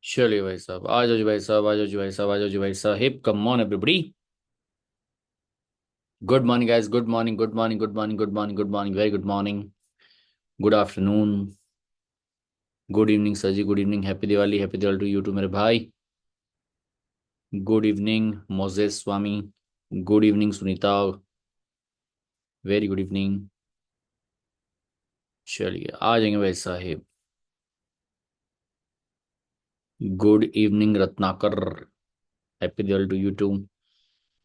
चलिए भाई साहब, आ जाओ जी भाई साहब, आ जाओ जी भाई साहब, आ जाओ जी भाई साहब। Come on everybody. Good morning guys, good morning, good morning, good morning, good morning, good morning, very good morning. Good afternoon. Good evening sir जी, good evening. Happy Diwali to you too मेरे भाई। Good evening Moses Swami. Good evening Sunita. Very good evening. चलिए आ जाएंगे भाई साहेब। Good evening Ratnakar. Happy Diwali to you too.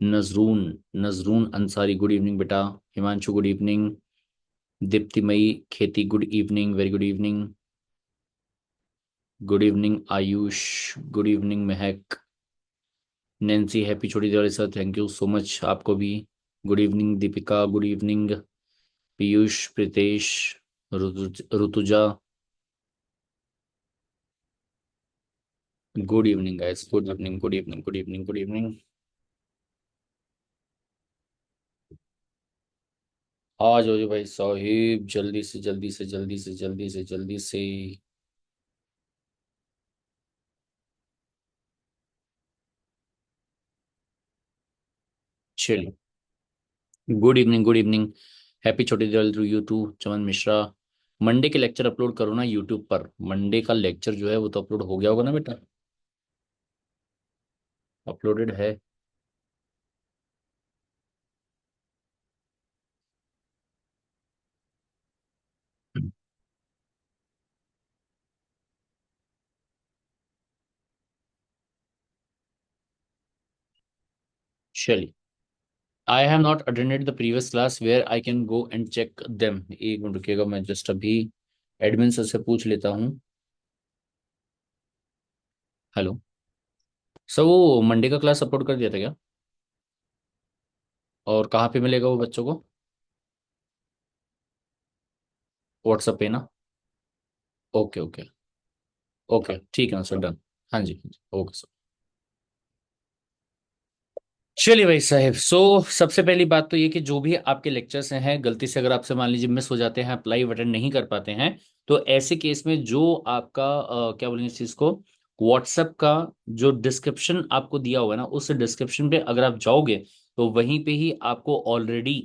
Nazrun. Nazrun Ansari, good evening बेटा। Himanshu good evening. Diptimayee Kheti, good evening, very good evening. Good evening Ayush. Good evening Mahak. Nancy happy Chhoti Diwali sir, thank you so much आपको भी। Good evening Deepika, good evening Piyush, Pritesh, Rutuja. Good evening guys, good evening, good evening, good evening, good evening. आ जाओ जी भाई साहिब, जल्दी से जल्दी से जल्दी से जल्दी से जल्दी से। चलिए। Good evening, good evening. Happy Chhoti Diwali to you too Chaman Mishra. Monday के लेक्चर अपलोड करो ना यूट्यूब पर। मंडे का लेक्चर जो है वो तो अपलोड हो गया होगा ना बेटा? अपलोडेड है। चलिए। I have not attended the previous class where I can go and check them. एक मिनट रुकिएगा, मैं जस्ट अभी एडमिन सर से पूछ लेता हूँ। हेलो सर, वो मंडे का क्लास अपलोड कर दिया था क्या? और कहाँ पे मिलेगा वो बच्चों को? व्हाट्सएप पे ना? Okay okay. ओके ठीक है ना सर, डन। हाँ जी हाँ जी, ओके सर। चलिए भाई साहब, सबसे पहली बात तो ये कि जो भी आपके लेक्चर्स हैं, गलती से अगर आपसे मान लीजिए मिस हो जाते हैं, आप लाइव अटेंड नहीं कर पाते हैं, तो ऐसे केस में जो आपका क्या बोलेंगे इस चीज को, व्हाट्सएप का जो डिस्क्रिप्शन आपको दिया हुआ है ना, उस डिस्क्रिप्शन पे अगर आप जाओगे तो वहीं पे ही आपको ऑलरेडी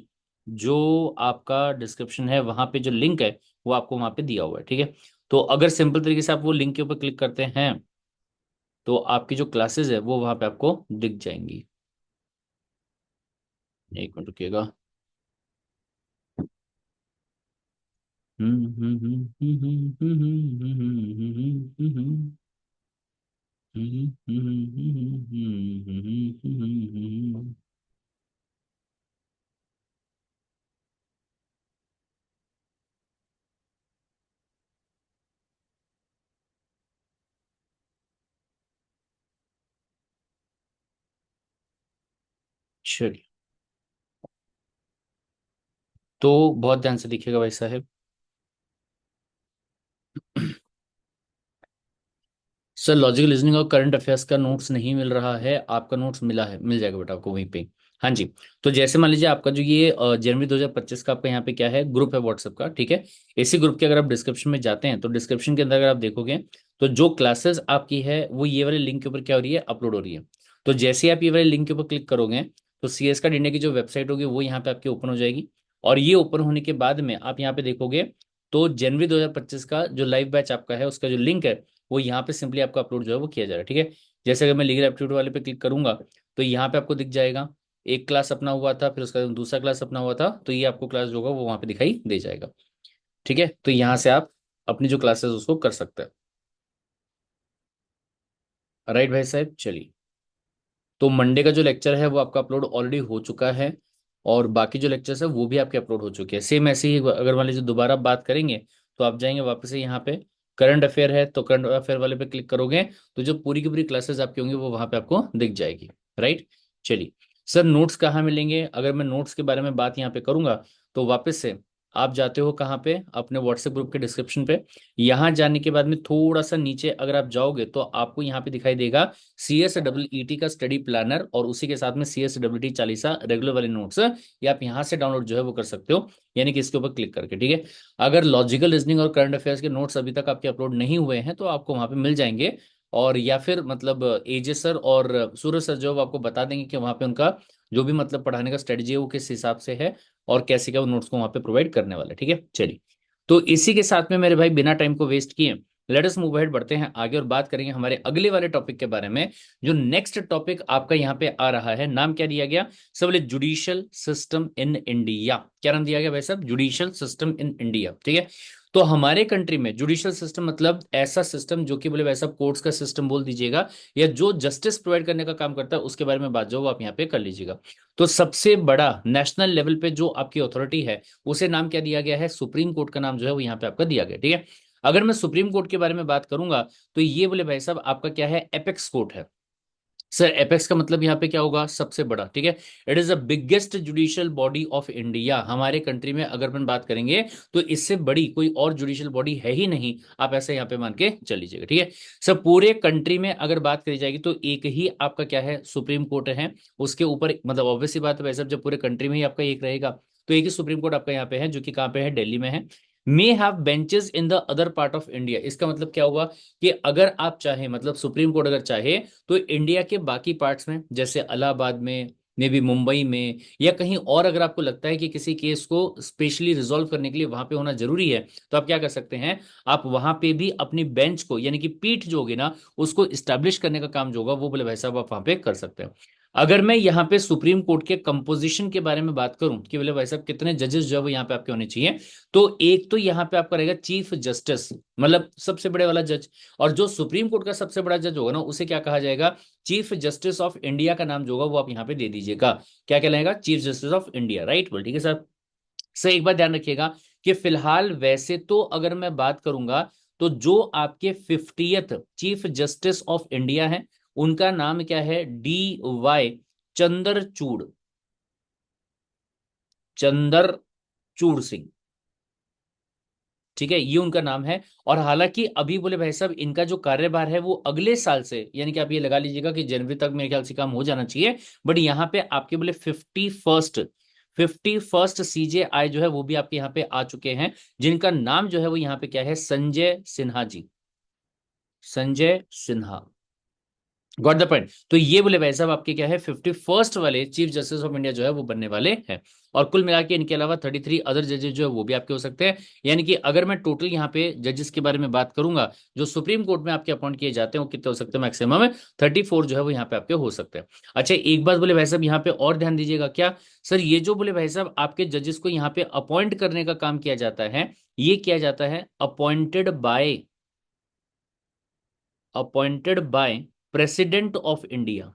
जो आपका डिस्क्रिप्शन है वहां पे जो लिंक है वो आपको वहां पे दिया हुआ है, ठीक है। तो अगर सिंपल तरीके से आप वो लिंक के ऊपर क्लिक करते हैं तो आपकी जो क्लासेस है वो वहां पे आपको दिख जाएंगी। एक मिनट रुकिएगा। चलिए, तो बहुत ध्यान से देखिएगा भाई साहब। सर लॉजिकल रीजनिंग और करंट अफेयर्स का नोट्स नहीं मिल रहा है, आपका नोट्स मिला है, मिल जाएगा बेटा आपको वहीं पे। हाँ जी। तो जैसे मान लीजिए आपका जो ये जनवरी 2025 का आपका यहाँ पे क्या है, ग्रुप है व्हाट्सएप का, ठीक है। इसी ग्रुप के अगर आप डिस्क्रिप्शन में जाते हैं तो डिस्क्रिप्शन के अंदर अगर आप देखोगे तो जो क्लासेस आपकी है वो ये वाले लिंक के ऊपर क्या हो रही है, अपलोड हो रही है। तो जैसे ही आप ये वाले लिंक के ऊपर क्लिक करोगे तो CS का इंडिया की जो वेबसाइट होगी वो यहाँ पे आपकी ओपन हो जाएगी। और ये ओपन होने के बाद में आप यहाँ पे देखोगे तो जनवरी 2025 का जो लाइव बैच आपका है उसका जो लिंक है वो यहाँ पे सिंपली आपका अपलोड जो है वो किया जा रहा है, ठीक है। जैसे अगर मैं लीगल एप्टीट्यूड वाले पे क्लिक करूंगा तो यहाँ पे आपको दिख जाएगा एक क्लास अपना हुआ था, फिर उसका दूसरा क्लास अपना हुआ था, तो ये आपको क्लास जो होगा वो वहाँ पे दिखाई दे जाएगा, ठीक है। तो यहाँ से आप अपनी जो क्लासेस उसको कर सकते हैं। राइट भाई साहब, चलिए। तो मंडे का जो लेक्चर है वो आपका अपलोड ऑलरेडी हो चुका है। और बाकी जो लेक्चर्स है वो भी आपके अपलोड हो चुके हैं। सेम ऐसे ही अगर मान लीजिए दोबारा आप बात करेंगे तो आप जाएंगे वापस से यहाँ पे करंट अफेयर है, तो करंट अफेयर वाले पे क्लिक करोगे तो जो पूरी की पूरी क्लासेस आपकी होंगी वो वहां पे आपको दिख जाएगी। राइट। चलिए। सर नोट्स कहाँ मिलेंगे, अगर मैं नोट्स के बारे में बात यहाँ पे करूंगा तो वापस से आप जाते हो कहाँ पे, अपने व्हाट्सएप ग्रुप के डिस्क्रिप्शन पे। यहाँ जाने के बाद में थोड़ा सा नीचे अगर आप जाओगे तो आपको यहाँ पे दिखाई देगा CSEET का स्टडी प्लानर, और उसी के साथ में CSEET 40 रेगुलर वाले नोट्स, ये आप यहाँ से डाउनलोड जो है वो कर सकते हो, यानी कि इसके ऊपर क्लिक करके, ठीक है। अगर लॉजिकल रीजनिंग और करंट अफेयर्स के नोट्स अभी तक आपके अपलोड नहीं हुए हैं तो आपको वहाँ पे मिल जाएंगे। और या फिर मतलब एजे सर और सूरज सर जो है वो आपको बता देंगे कि वहाँ पे उनका जो भी मतलब पढ़ाने का स्ट्रेटजी है वो किस हिसाब से है और कैसे क्या वो नोट्स को वहाँ पे प्रोवाइड करने वाला है। ठीक है, चलिए। तो इसी के साथ में मेरे भाई बिना टाइम को वेस्ट किए लेट अस मूव अहेड, बढ़ते हैं आगे और बात करेंगे हमारे अगले वाले टॉपिक के बारे में। जो नेक्स्ट टॉपिक आपका यहाँ पे आ रहा है, नाम क्या दिया गया सब बोले, जुडिशियल सिस्टम इन इंडिया। क्या नाम दिया गया भाई साहब? Judicial system in India. ठीक है, तो हमारे कंट्री में जुडिशियल सिस्टम मतलब ऐसा सिस्टम जो कि बोले वैसा कोर्ट्स का सिस्टम बोल दीजिएगा, या जो जस्टिस प्रोवाइड करने का काम करता है उसके बारे में बात जो आप यहाँ पे कर लीजिएगा। तो सबसे बड़ा नेशनल लेवल पे जो आपकी अथॉरिटी है उसे नाम क्या दिया गया है? सुप्रीम कोर्ट का नाम जो है वो यहाँ पे आपका दिया गया। ठीक है, अगर मैं सुप्रीम कोर्ट के बारे में बात करूंगा तो ये बोले भाई साहब आपका क्या है? एपेक्स कोर्ट है। सर एपेक्स का मतलब यहाँ पे क्या होगा? सबसे बड़ा। ठीक है, it is the biggest judicial body of India. हमारे कंट्री में अगर अपन बात करेंगे तो इससे बड़ी कोई और जुडिशियल बॉडी है ही नहीं, आप ऐसे यहाँ पे मान के चल लीजिएगा। ठीक है, सर पूरे कंट्री में अगर बात करी जाएगी तो एक ही आपका क्या है? सुप्रीम कोर्ट है। उसके ऊपर मतलब ऑब्वियसली बात है वैसे, जब पूरे कंट्री में ही आपका एक रहेगा तो एक ही सुप्रीम कोर्ट आपका यहाँ पे है, जो कि कहाँ पे है? दिल्ली में है। May have benches in the other part of India. इसका मतलब क्या हुआ कि अगर आप चाहे मतलब सुप्रीम कोर्ट अगर चाहे तो इंडिया के बाकी पार्ट्स में जैसे इलाहाबाद में, मे बी मुंबई में, या कहीं और अगर आपको लगता है कि किसी केस को स्पेशली रिजॉल्व करने के लिए वहां पे होना जरूरी है तो आप क्या कर सकते हैं? आप वहां पे भी अपनी बेंच को यानी कि पीठ जो होगी ना उसको स्टैब्लिश करने का काम जो होगा वो बोले भाई साहब आप वहां पे कर सकते हैं। अगर मैं यहाँ पे सुप्रीम कोर्ट के कंपोजिशन के बारे में बात करूं कि बोले भाई साहब कितने जजेस जो है वो यहाँ पे आपके होने चाहिए, तो एक तो यहाँ पे आपका रहेगा चीफ जस्टिस, मतलब सबसे बड़े वाला जज। और जो सुप्रीम कोर्ट का सबसे बड़ा जज होगा ना उसे क्या कहा जाएगा? चीफ जस्टिस ऑफ इंडिया का नाम जो होगा वो आप यहाँ पे दे दीजिएगा। क्या कहलाएगा? Chief justice of India. Right, बोल ठीक है सर। सर एक बात ध्यान रखिएगा कि फिलहाल वैसे तो अगर मैं बात करूंगा तो जो आपके 50th chief justice of India है उनका नाम क्या है? DY चंद्रचूड़, चंद्रचूड़ सिंह। ठीक है, ये उनका नाम है। और हालांकि अभी बोले भाई साहब इनका जो कार्यभार है वो अगले साल से, यानी कि आप ये लगा लीजिएगा कि जनवरी तक मेरे ख्याल से काम हो जाना चाहिए। बट यहाँ पे आपके बोले 51st CJI जो है वो भी आपके यहाँ पे आ चुके हैं, जिनका नाम जो है वो यहाँ पे क्या है? Sanjay Sinha ji, Sanjay Sinha. Got the point. तो ये बोले भाई साहब आपके क्या है? 51st वाले चीफ जस्टिस ऑफ इंडिया जो है वो बनने वाले हैं। और कुल मिला के इनके अलावा 33 अदर जजेस जो है वो भी आपके हो सकते हैं। यानी कि अगर मैं टोटल यहाँ पे जजेस के बारे में बात करूंगा जो सुप्रीम कोर्ट में आपके अपॉइंट किए जाते हैं वो कितने हो सकते हैं? मैक्सिमम 34 जो है वो यहाँ पे आपके हो सकते हैं। अच्छा एक बात बोले भाई साहब यहाँ पे और ध्यान दीजिएगा, क्या सर ये जो बोले भाई साहब आपके जजेस को यहाँ पे अपॉइंट करने का काम किया जाता है, ये किया जाता है appointed by president of India.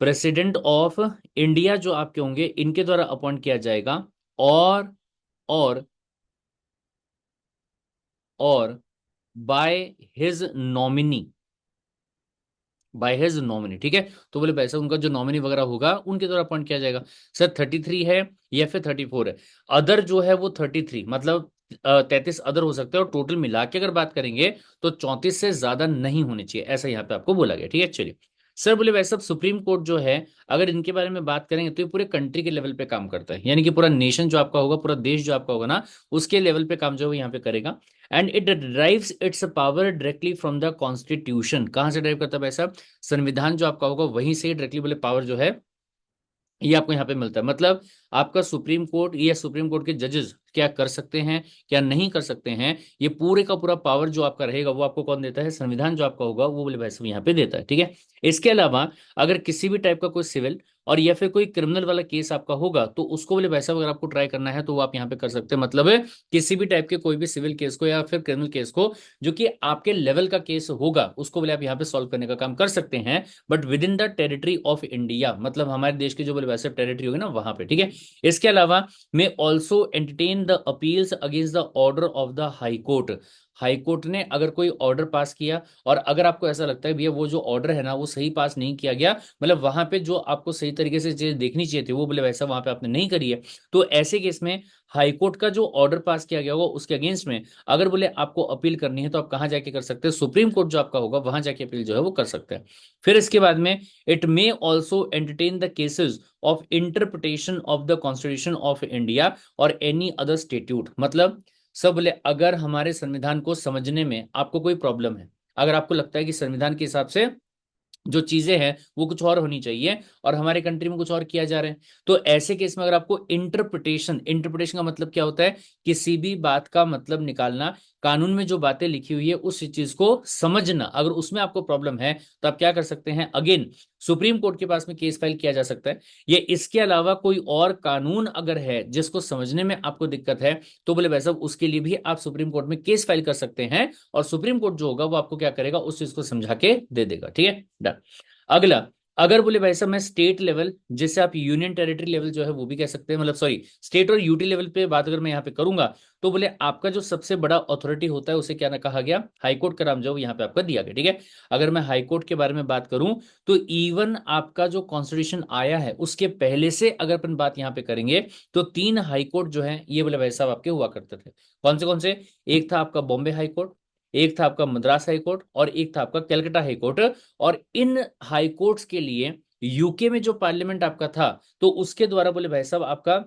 President of India जो आपके होंगे इनके द्वारा अपॉइंट किया जाएगा। और और और by his nominee, by his nominee. ठीक है, तो बोले पैसा उनका जो नॉमिनी वगैरह होगा उनके द्वारा अपॉइंट किया जाएगा। सर 33 है या फिर 34 है? अदर जो है वो 33 मतलब 33 अदर हो सकते हैं, और टोटल मिला के अगर बात करेंगे तो 34 से ज्यादा नहीं होने चाहिए, ऐसा यहाँ पे आपको बोला गया। ठीक है, चलिए। सर बोले वैसे अब सुप्रीम कोर्ट जो है अगर इनके बारे में बात करेंगे तो ये पूरे कंट्री के लेवल पे काम करता है, यानी कि पूरा नेशन जो आपका होगा, पूरा देश जो आपका होगा ना उसके लेवल पे काम जो है वो यहाँ पे करेगा। And it drives it's power directly from the constitution. कहां से ड्राइव करता है भाई साहब? संविधान जो आपका होगा वहीं से डायरेक्टली बोले पावर जो है ये आपको यहाँ पे मिलता है। मतलब आपका सुप्रीम कोर्ट या सुप्रीम कोर्ट के जजेस क्या कर सकते हैं क्या नहीं कर सकते हैं, ये पूरे का पूरा पावर जो आपका रहेगा वो आपको कौन देता है? संविधान जो आपका होगा वो बोले वैसे यहाँ पे देता है। ठीक है, इसके अलावा अगर किसी भी टाइप का कोई सिविल और या फिर कोई क्रिमिनल वाला केस आपका होगा तो उसको बोले वैसा अगर आपको ट्राई करना है तो वो आप यहाँ पे कर सकते हैं। मतलब किसी भी टाइप के कोई भी सिविल केस को या फिर क्रिमिनल केस को जो कि आपके लेवल का केस होगा उसको बोले आप यहाँ पे सॉल्व करने का काम कर सकते हैं, but with in the territory of India, मतलब हमारे देश की जो बोले वैसे टेरिटरी होगी ना वहां पे। ठीक है, इसके अलावा may also entertain the appeals against the order of the high court. High court ने अगर कोई ऑर्डर पास किया और अगर आपको ऐसा लगता है भैया वो जो ऑर्डर है ना वो सही पास नहीं किया गया, मतलब वहां पे जो आपको सही तरीके से चीज देखनी चाहिए थी वो बोले वैसा वहां पे आपने नहीं करी है, तो ऐसे केस में हाई कोर्ट का जो ऑर्डर पास किया गया होगा उसके अगेंस्ट में अगर बोले आपको अपील करनी है तो आप कहां जाके कर सकते हैं? सुप्रीम कोर्ट जो आपका होगा वहां जाके अपील जो है वो कर सकते हैं। फिर इसके बाद में it may also entertain the cases of interpretation of the constitution of India और एनी अदर स्टेट्यूट। मतलब सब बोले अगर हमारे संविधान को समझने में आपको कोई प्रॉब्लम है, अगर आपको लगता है कि संविधान के हिसाब से जो चीजें हैं वो कुछ और होनी चाहिए और हमारे कंट्री में कुछ और किया जा रहा है, तो ऐसे केस में अगर आपको इंटरप्रिटेशन, इंटरप्रिटेशन का मतलब क्या होता है, किसी भी बात का मतलब निकालना, कानून में जो बातें लिखी हुई है उस चीज को समझना, अगर उसमें आपको प्रॉब्लम है तो आप क्या कर सकते हैं, अगेन सुप्रीम कोर्ट के पास में केस फाइल किया जा सकता है। ये इसके अलावा कोई और कानून अगर है जिसको समझने में आपको दिक्कत है, तो बोले वैसा उसके लिए भी आप सुप्रीम कोर्ट में केस फाइल कर सकते हैं, और सुप्रीम कोर्ट जो होगा वो आपको क्या करेगा, उस चीज को समझा के दे देगा। ठीक है, डन। अगला, अगर बोले भाई साहब मैं स्टेट लेवल, जिसे आप यूनियन टेरिटरी लेवल जो है वो भी कह सकते हैं, मतलब सॉरी स्टेट और यूटी लेवल पे बात अगर मैं यहाँ पे करूंगा, तो बोले आपका जो सबसे बड़ा अथॉरिटी होता है उसे क्या ना कहा गया, हाईकोर्ट का नाम जो यहाँ पे आपका दिया गया। ठीक है, अगर मैं हाईकोर्ट के बारे में बात करूं, तो इवन आपका जो कॉन्स्टिट्यूशन आया है उसके पहले से अगर अपन बात यहाँ पे करेंगे, तो 3 हाईकोर्ट जो है ये बोले भाई साहब आपके हुआ करते थे। कौन से? एक था आपका बॉम्बे हाईकोर्ट, एक था आपका मद्रास हाईकोर्ट, और एक था आपका कलकत्ता हाईकोर्ट। और इन हाईकोर्ट्स के लिए यूके में जो पार्लियामेंट आपका था, तो उसके द्वारा बोले भाई साहब आपका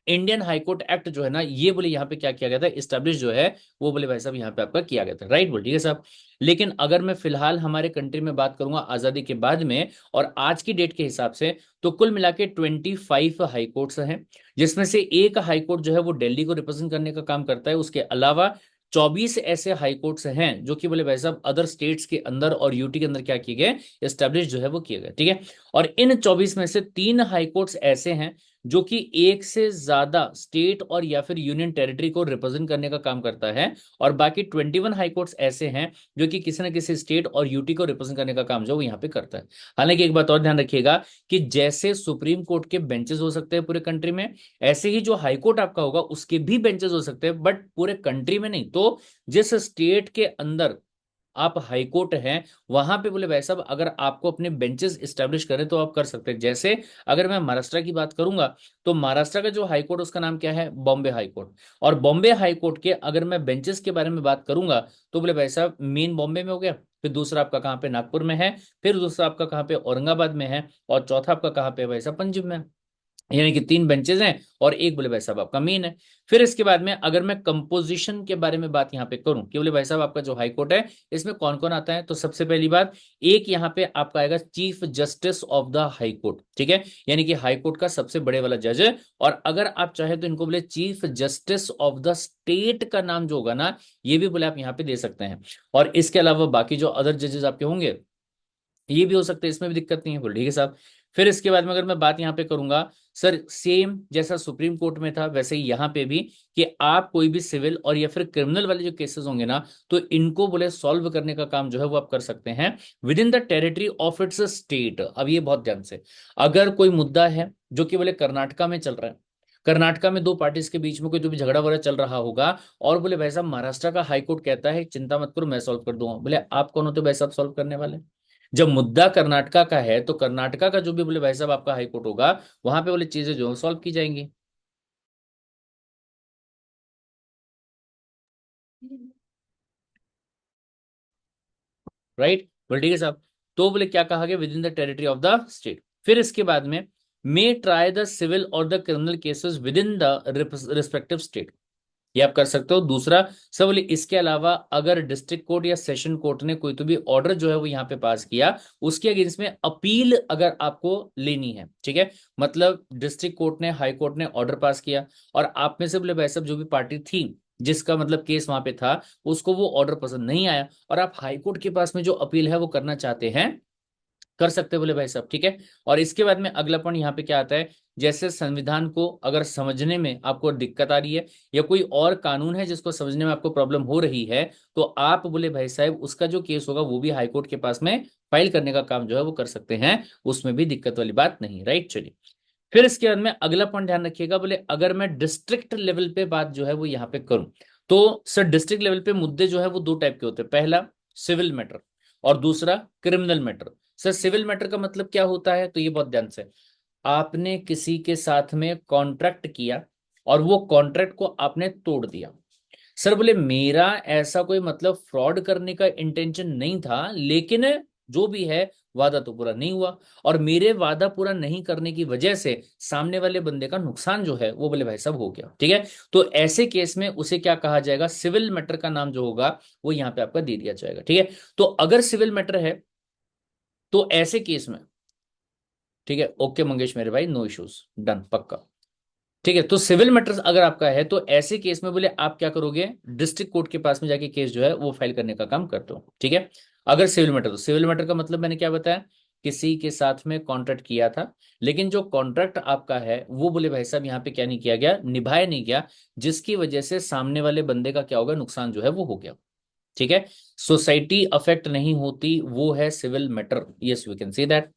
इंडियन हाईकोर्ट एक्ट जो है ना, ये बोले यहाँ पे क्या किया गया था, इस्टेब्लिश जो है वो बोले भाई साहब यहाँ पे आपका किया गया था। राइट बोल, ठीक है साहब। लेकिन अगर मैं फिलहाल हमारे कंट्री में बात करूंगा आजादी के बाद में और आज की डेट के हिसाब से, तो कुल मिला के 25 हाईकोर्ट्स हैं, जिसमें से एक हाईकोर्ट जो है वो दिल्ली को रिप्रेजेंट करने का काम करता है। उसके अलावा 24 ऐसे हाईकोर्ट्स हैं जो कि बोले भाई साहब अदर स्टेट्स के अंदर और यूटी के अंदर क्या किए गए, एस्टेब्लिश जो है वो किए गए। ठीक है, और इन 24 में से 3 हाईकोर्ट्स ऐसे हैं जो कि एक से ज्यादा स्टेट और या फिर यूनियन टेरिटरी को रिप्रेजेंट करने का काम करता है, और बाकी 21 हाईकोर्ट्स ऐसे हैं जो कि किसी न किसी स्टेट और यूटी को रिप्रेजेंट करने का काम जो वो यहाँ पे करता है। हालांकि एक बात और ध्यान रखिएगा कि जैसे सुप्रीम कोर्ट के बेंचेस हो सकते हैं पूरे कंट्री में, ऐसे ही जो हाईकोर्ट आपका होगा उसके भी बेंचेस हो सकते हैं, बट पूरे कंट्री में नहीं। तो जिस स्टेट के अंदर आप हाईकोर्ट हैं वहां पे बोले भाई साहब अगर आपको अपने बेंचेस स्टैब्लिश करें तो आप कर सकते हैं। जैसे अगर मैं महाराष्ट्र की बात करूंगा, तो महाराष्ट्र का जो हाईकोर्ट उसका नाम क्या है, बॉम्बे हाईकोर्ट। और बॉम्बे हाईकोर्ट के अगर मैं बेंचेस के बारे में बात करूंगा, तो बोले भाई साहब मेन बॉम्बे में हो गया, फिर दूसरा आपका कहाँ पे नागपुर में है, फिर दूसरा आपका कहाँ पे औरंगाबाद में है, और चौथा आपका कहाँ पे है भाई साहब, पंजाब में। यानी कि 3 बेंचेस हैं और एक बोले भाई साहब आपका मेन है। फिर इसके बाद में अगर मैं कंपोजिशन के बारे में बात यहाँ पे करूं कि बोले भाई साहब आपका जो हाई कोर्ट है इसमें कौन कौन आता है, तो सबसे पहली बात, एक यहाँ पे आपका आएगा chief justice of the high court. ठीक है, यानी कि हाई कोर्ट का सबसे बड़े वाला जज है। और अगर आप चाहे तो इनको बोले chief justice of the state का नाम जो होगा ना, ये भी बोले आप यहाँ पे दे सकते हैं। और इसके अलावा बाकी जो अदर जजेस आपके होंगे ये भी हो सकता है, इसमें भी दिक्कत नहीं है, बोल ठीक है साहब। फिर इसके बाद में अगर मैं बात यहाँ पे करूंगा, सर सेम जैसा सुप्रीम कोर्ट में था वैसे ही यहाँ पे भी, कि आप कोई भी सिविल और या फिर क्रिमिनल वाले जो केसेस होंगे ना, तो इनको बोले सॉल्व करने का काम जो है वो आप कर सकते हैं with in the territory of its state. अब ये बहुत ध्यान से, अगर कोई मुद्दा है जो कि बोले कर्नाटका में चल रहा है, कर्नाटका में 2 पार्टीज के बीच में कोई जो भी झगड़ा वगड़ा चल रहा होगा, और बोले भाई साहब महाराष्ट्र का हाईकोर्ट कहता है चिंता मत करो मैं सॉल्व कर दूंगा, बोले आप कौन होते हो भाई साहब सॉल्व करने वाले? जब मुद्दा कर्नाटका का है तो कर्नाटका का जो भी बोले भाई साहब आपका हाईकोर्ट होगा, वहां पे बोले चीजें जो सॉल्व की जाएंगी। राइट, बोले ठीक है साहब। तो बोले क्या कहा गया, with in the territory of the state. फिर इसके बाद में मे ट्राई द सिविल और the criminal cases with in the respective state, ये आप कर सकते हो। दूसरा सब बोले इसके अलावा अगर डिस्ट्रिक्ट कोर्ट या सेशन कोर्ट ने कोई तो भी ऑर्डर जो है वो यहाँ पे पास किया, उसके अगेंस्ट में अपील अगर आपको लेनी है, ठीक है, मतलब डिस्ट्रिक्ट कोर्ट ने, हाई कोर्ट ने ऑर्डर पास किया, और आप में से बोले भाई साहब जो भी पार्टी थी जिसका मतलब केस वहां पे था, उसको वो ऑर्डर पसंद नहीं आया, और आप हाई कोर्ट के पास में जो अपील है वो करना चाहते हैं, कर सकते बोले भाई साहब। ठीक है, और इसके बाद में अगला पॉइंट यहाँ पे क्या आता है, जैसे संविधान को अगर समझने में आपको दिक्कत आ रही है, या कोई और कानून है जिसको समझने में आपको प्रॉब्लम हो रही है, तो आप बोले भाई साहब उसका जो केस होगा वो भी हाईकोर्ट के पास में फाइल करने का काम जो है वो कर सकते हैं, उसमें भी दिक्कत वाली बात नहीं। राइट, चलिए। फिर इसके बाद में अगला पॉइंट ध्यान रखिएगा, बोले अगर मैं डिस्ट्रिक्ट लेवल पे बात जो है वो यहाँ पे करूं, तो सर डिस्ट्रिक्ट लेवल पे मुद्दे जो है वो 2 टाइप के होते हैं, पहला सिविल मैटर और दूसरा criminal matter. Sir civil matter का मतलब क्या होता है, तो ये बहुत ध्यान से, आपने किसी के साथ में कॉन्ट्रैक्ट किया और वो कॉन्ट्रैक्ट को आपने तोड़ दिया। सर बोले मेरा ऐसा कोई मतलब फ्रॉड करने का इंटेंशन नहीं था, लेकिन जो भी है वादा तो पूरा नहीं हुआ, और मेरे वादा पूरा नहीं करने की वजह से सामने वाले बंदे का नुकसान जो है वो बोले भाई साहब हो गया। ठीक है, तो ऐसे केस में उसे क्या कहा जाएगा, सिविल मैटर का नाम जो होगा वो यहां पे आपका दे दिया जाएगा। ठीक है, तो अगर सिविल मैटर है तो ऐसे केस में, ठीक है, ओके मंगेश मेरे भाई, नो इश्यूज, डन, पक्का। ठीक है, तो सिविल मैटर्स अगर आपका है तो ऐसे केस में बोले आप क्या करोगे, डिस्ट्रिक्ट कोर्ट के पास में जाके केस जो है वो फाइल करने का काम करते हो। ठीक है, अगर सिविल मैटर, तो सिविल मैटर का मतलब मैंने क्या बताया, किसी के साथ में कॉन्ट्रैक्ट किया था, लेकिन जो कॉन्ट्रैक्ट आपका है वो बोले भाई साहब यहाँ पे क्या नहीं किया गया, निभाया नहीं गया, जिसकी वजह से सामने वाले बंदे का क्या होगा, नुकसान जो है वो हो गया। ठीक है, सोसाइटी अफेक्ट नहीं होती, वो है civil matter, yes we can see that.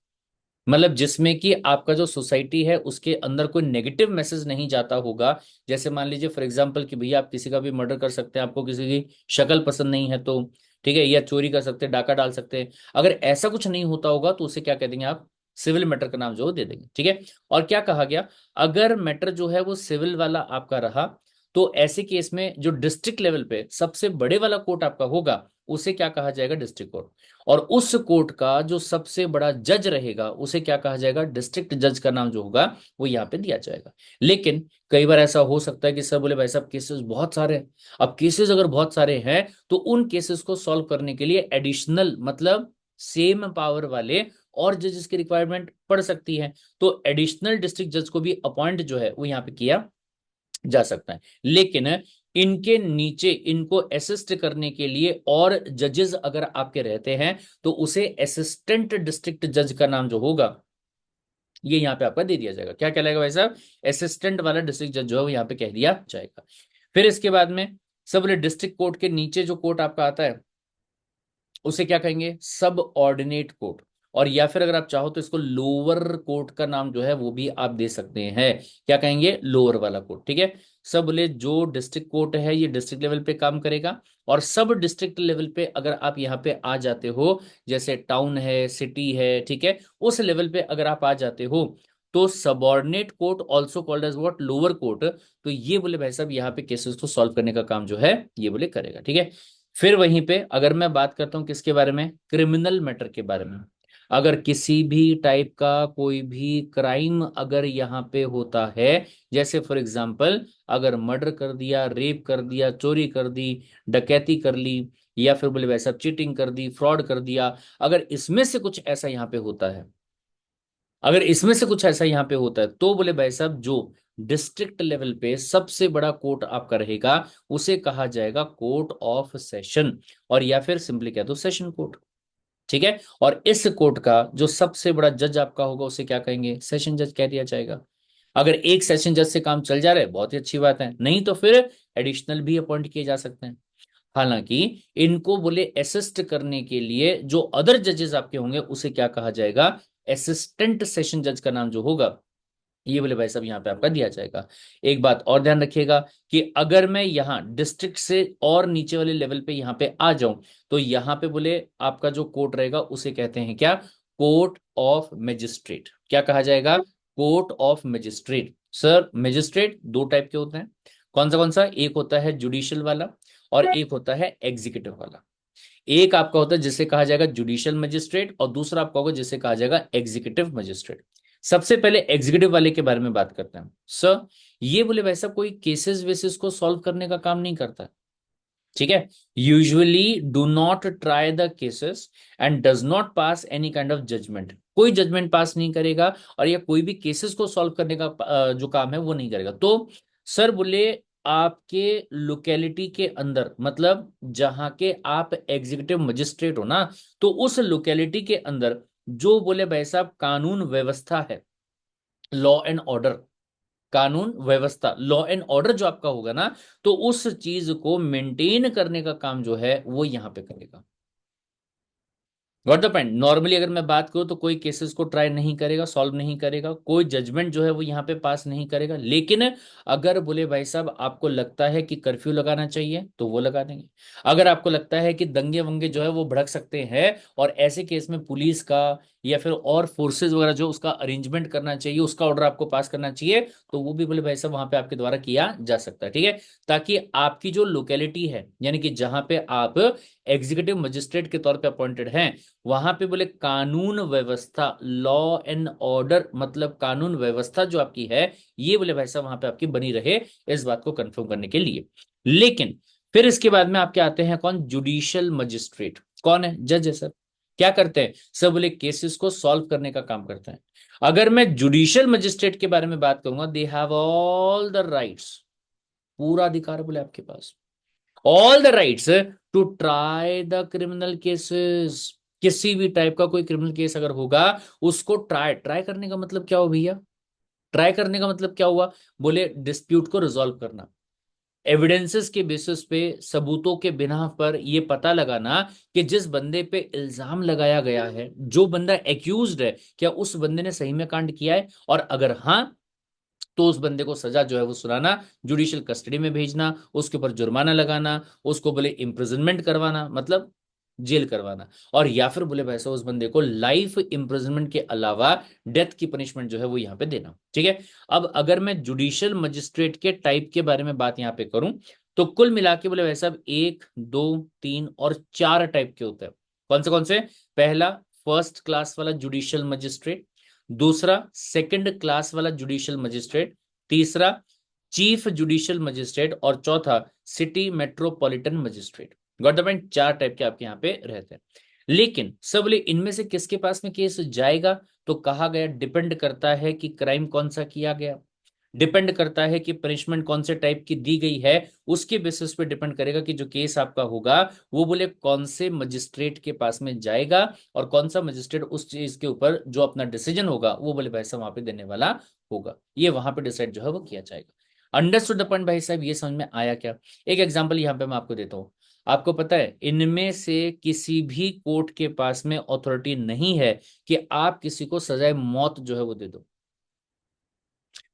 मतलब जिसमें कि आपका जो सोसाइटी है उसके अंदर कोई नेगेटिव मैसेज नहीं जाता होगा। जैसे मान लीजिए फॉर एग्जांपल कि भैया आप किसी का भी मर्डर कर सकते हैं, आपको किसी की शक्ल पसंद नहीं है तो, ठीक है, या चोरी कर सकते हैं, डाका डाल सकते हैं, अगर ऐसा कुछ नहीं होता होगा तो उसे क्या कह देंगे आप, सिविल मैटर का नाम जो है दे देंगे। ठीक है, और क्या कहा गया, अगर मैटर जो है वो सिविल वाला आपका रहा तो ऐसे केस में जो डिस्ट्रिक्ट लेवल पे सबसे बड़े वाला कोर्ट आपका होगा उसे क्या कहा जाएगा, डिस्ट्रिक्ट कोर्ट। और उस कोर्ट का जो सबसे बड़ा जज रहेगा उसे क्या कहा जाएगा, डिस्ट्रिक्ट जज का नाम जो होगा वो यहाँ पे दिया जाएगा। लेकिन कई बार ऐसा हो सकता है कि सर बोले भाई साहब केसेस बहुत सारे हैं। अब केसेस अगर बहुत सारे हैं तो उन केसेस को सॉल्व करने के लिए एडिशनल, मतलब सेम पावर वाले और जजेस की रिक्वायरमेंट पड़ सकती है, तो एडिशनल डिस्ट्रिक्ट जज को भी अपॉइंट जो है वो यहाँ पे किया जा सकता है। लेकिन इनके नीचे इनको असिस्ट करने के लिए और जजेस अगर आपके रहते हैं तो उसे असिस्टेंट डिस्ट्रिक्ट जज का नाम जो होगा ये यहाँ पे आपका दे दिया जाएगा। क्या कहलाएगा भाई साहब, असिस्टेंट वाला डिस्ट्रिक्ट जज जो है वो यहाँ पे कह दिया जाएगा। फिर इसके बाद में सब डिस्ट्रिक्ट कोर्ट के नीचे जो कोर्ट आपका आता है उसे क्या कहेंगे, सब ऑर्डिनेट कोर्ट। और या फिर अगर आप चाहो तो इसको लोअर कोर्ट का नाम जो है वो भी आप दे सकते हैं, क्या कहेंगे, लोअर वाला कोर्ट। ठीक है, सब बोले जो डिस्ट्रिक्ट कोर्ट है ये डिस्ट्रिक्ट लेवल पे काम करेगा, और सब डिस्ट्रिक्ट लेवल पे अगर आप यहाँ पे आ जाते हो, जैसे टाउन है, सिटी है, ठीक है, उस लेवल पे अगर आप आ जाते हो तो subordinate court also called as what, lower court, तो ये बोले भाई साहब यहाँ पे केसेस को सॉल्व करने का काम जो है ये बोले करेगा। ठीक है, फिर वहीं पे अगर मैं बात करता हूं किसके बारे में, क्रिमिनल मैटर के बारे में, अगर किसी भी टाइप का कोई भी क्राइम अगर यहाँ पे होता है, जैसे फॉर एग्जांपल अगर मर्डर कर दिया, रेप कर दिया, चोरी कर दी, डकैती कर ली, या फिर बोले वैसा चीटिंग कर दी, फ्रॉड कर दिया, अगर इसमें से कुछ ऐसा यहाँ पे होता है, अगर इसमें से कुछ ऐसा यहाँ पे होता है तो बोले भाई साहब जो डिस्ट्रिक्ट लेवल पे सबसे बड़ा कोर्ट आपका रहेगा उसे कहा जाएगा कोर्ट ऑफ सेशन, और या फिर सिंपली कह दो सेशन कोर्ट। ठीक है, और इस कोर्ट का जो सबसे बड़ा जज आपका होगा उसे क्या कहेंगे, सेशन जज कह दिया जाएगा। अगर एक सेशन जज से काम चल जा रहा है बहुत ही अच्छी बात है, नहीं तो फिर एडिशनल भी अपॉइंट किए जा सकते हैं। हालांकि इनको बोले असिस्ट करने के लिए जो अदर जजेस आपके होंगे उसे क्या कहा जाएगा, असिस्टेंट सेशन जज का नाम जो होगा ये बोले भाई साहब यहाँ पे आपका दिया जाएगा। एक बात और ध्यान रखिएगा कि अगर मैं यहाँ डिस्ट्रिक्ट से और नीचे वाले लेवल पे यहाँ पे आ जाऊं तो यहाँ पे बोले आपका जो कोर्ट रहेगा उसे कहते हैं क्या, कोर्ट ऑफ मजिस्ट्रेट। क्या कहा जाएगा, court of magistrate. Sir magistrate दो टाइप के होते हैं, कौन सा, एक होता है जुडिशियल वाला और एक होता है एग्जीक्यूटिव वाला। एक आपका होता है जिसे कहा जाएगा जुडिशियल मजिस्ट्रेट और दूसरा आपका होगा जिसे कहा जाएगा एग्जीक्यूटिव मजिस्ट्रेट। सबसे पहले एग्जीक्यूटिव वाले के बारे में बात करते हैं। सर ये बोले वैसा कोई केसेस वेसेस को सॉल्व करने का काम नहीं करता है। ठीक है, usually do not try the cases and does not pass any kind of judgement, कोई जजमेंट पास नहीं करेगा और या कोई भी केसेस को सॉल्व करने का जो काम है वो नहीं करेगा। तो सर बोले आपके लोकेलिटी के अंदर, मतलब जहां के आप एग्जीक्यूटिव मजिस्ट्रेट हो ना, तो उस लोकेलिटी के अंदर जो बोले भाई साहब कानून व्यवस्था है, लॉ एंड ऑर्डर, कानून व्यवस्था, लॉ एंड ऑर्डर जो आपका होगा ना, तो उस चीज को मेंटेन करने का काम जो है वो यहां पे करेगा। Got the point. नॉर्मली अगर मैं बात करूं तो कोई केसेस को ट्राई नहीं करेगा, सॉल्व नहीं करेगा, कोई जजमेंट जो है वो यहाँ पे पास नहीं करेगा, लेकिन अगर बोले भाई साहब आपको लगता है कि कर्फ्यू लगाना चाहिए तो वो लगा देंगे। अगर आपको लगता है कि दंगे वंगे जो है वो भड़क सकते हैं और ऐसे केस में पुलिस का या फिर और फोर्सेज वगैरह जो उसका अरेंजमेंट करना चाहिए, उसका ऑर्डर आपको पास करना चाहिए, तो वो भी बोले भाई साहब वहां पे आपके द्वारा किया जा सकता है। ठीक है, ताकि आपकी जो लोकेलिटी है, यानी कि जहां पे आप एग्जीक्यूटिव मजिस्ट्रेट के तौर पे अपॉइंटेड हैं, वहां पे बोले कानून व्यवस्था, लॉ एंड ऑर्डर, मतलब कानून व्यवस्था जो आपकी है, ये बोले भाई साहब वहां पे आपकी बनी रहे, इस बात को कंफर्म करने के लिए। लेकिन फिर इसके बाद में आपके आते हैं कौन, जुडिशियल मजिस्ट्रेट। कौन है, जज है सर। क्या करते हैं सर, बोले केसेस को सॉल्व करने का काम करते हैं। अगर मैं जुडिशियल मजिस्ट्रेट के बारे में बात करूंगा, they have all the rights, पूरा अधिकार है बोले आपके पास, all the rights to try the criminal cases. किसी भी टाइप का कोई क्रिमिनल केस अगर होगा, उसको ट्राई, ट्राई करने का मतलब क्या हो भैया, ट्राई करने का मतलब क्या हुआ, बोले डिस्प्यूट को रिजॉल्व करना, एविडेंसेस के बेसिस पे, सबूतों के बिना पर ये पता लगाना कि जिस बंदे पे इल्जाम लगाया गया है, जो बंदा एक्यूज्ड है, क्या उस बंदे ने सही में कांड किया है, और अगर हाँ, तो उस बंदे को सजा जो है वो सुनाना, जुडिशियल कस्टडी में भेजना, उसके ऊपर जुर्माना लगाना, उसको बोले इम्प्रिजनमेंट करवाना, मतलब जेल करवाना, और या फिर बोले वैसे उस बंदे को लाइफ इम्प्रिजनमेंट के अलावा डेथ की पनिशमेंट जो है वो यहाँ पे देना। ठीक है, अब अगर मैं जुडिशियल मजिस्ट्रेट के टाइप के बारे में बात यहाँ पे करूं, तो कुल मिला के बोले वैसे अब 1, 2, 3 और 4 टाइप के होते हैं। कौन से, पहला फर्स्ट क्लास वाला जुडिशियल मजिस्ट्रेट, दूसरा सेकंड क्लास वाला जुडिशियल मजिस्ट्रेट, तीसरा चीफ जुडिशियल मजिस्ट्रेट, और चौथा city metropolitan magistrate. Got the point, 4 type के आपके यहाँ पे रहते हैं। लेकिन सब बोले इनमें से किसके पास में केस जाएगा, तो कहा गया डिपेंड करता है कि क्राइम कौन सा किया गया, डिपेंड करता है कि पनिशमेंट कौन से टाइप की दी गई है, उसके बेसिस पे डिपेंड करेगा कि जो केस आपका होगा वो बोले कौन से मजिस्ट्रेट के पास में जाएगा, और कौन सा मजिस्ट्रेट उस चीज के ऊपर जो अपना डिसीजन होगा वो बोले भाई साहब वहां पे देने वाला होगा, ये वहां पे डिसाइड जो है वो किया जाएगा। अंडरस्टूड द पॉइंट भाई साहब, ये समझ में आया क्या? एक एग्जांपल यहाँ पे मैं आपको देता हूँ। आपको पता है इनमें से किसी भी कोर्ट के पास में अथॉरिटी नहीं है कि आप किसी को सजाए मौत जो है वो दे दो।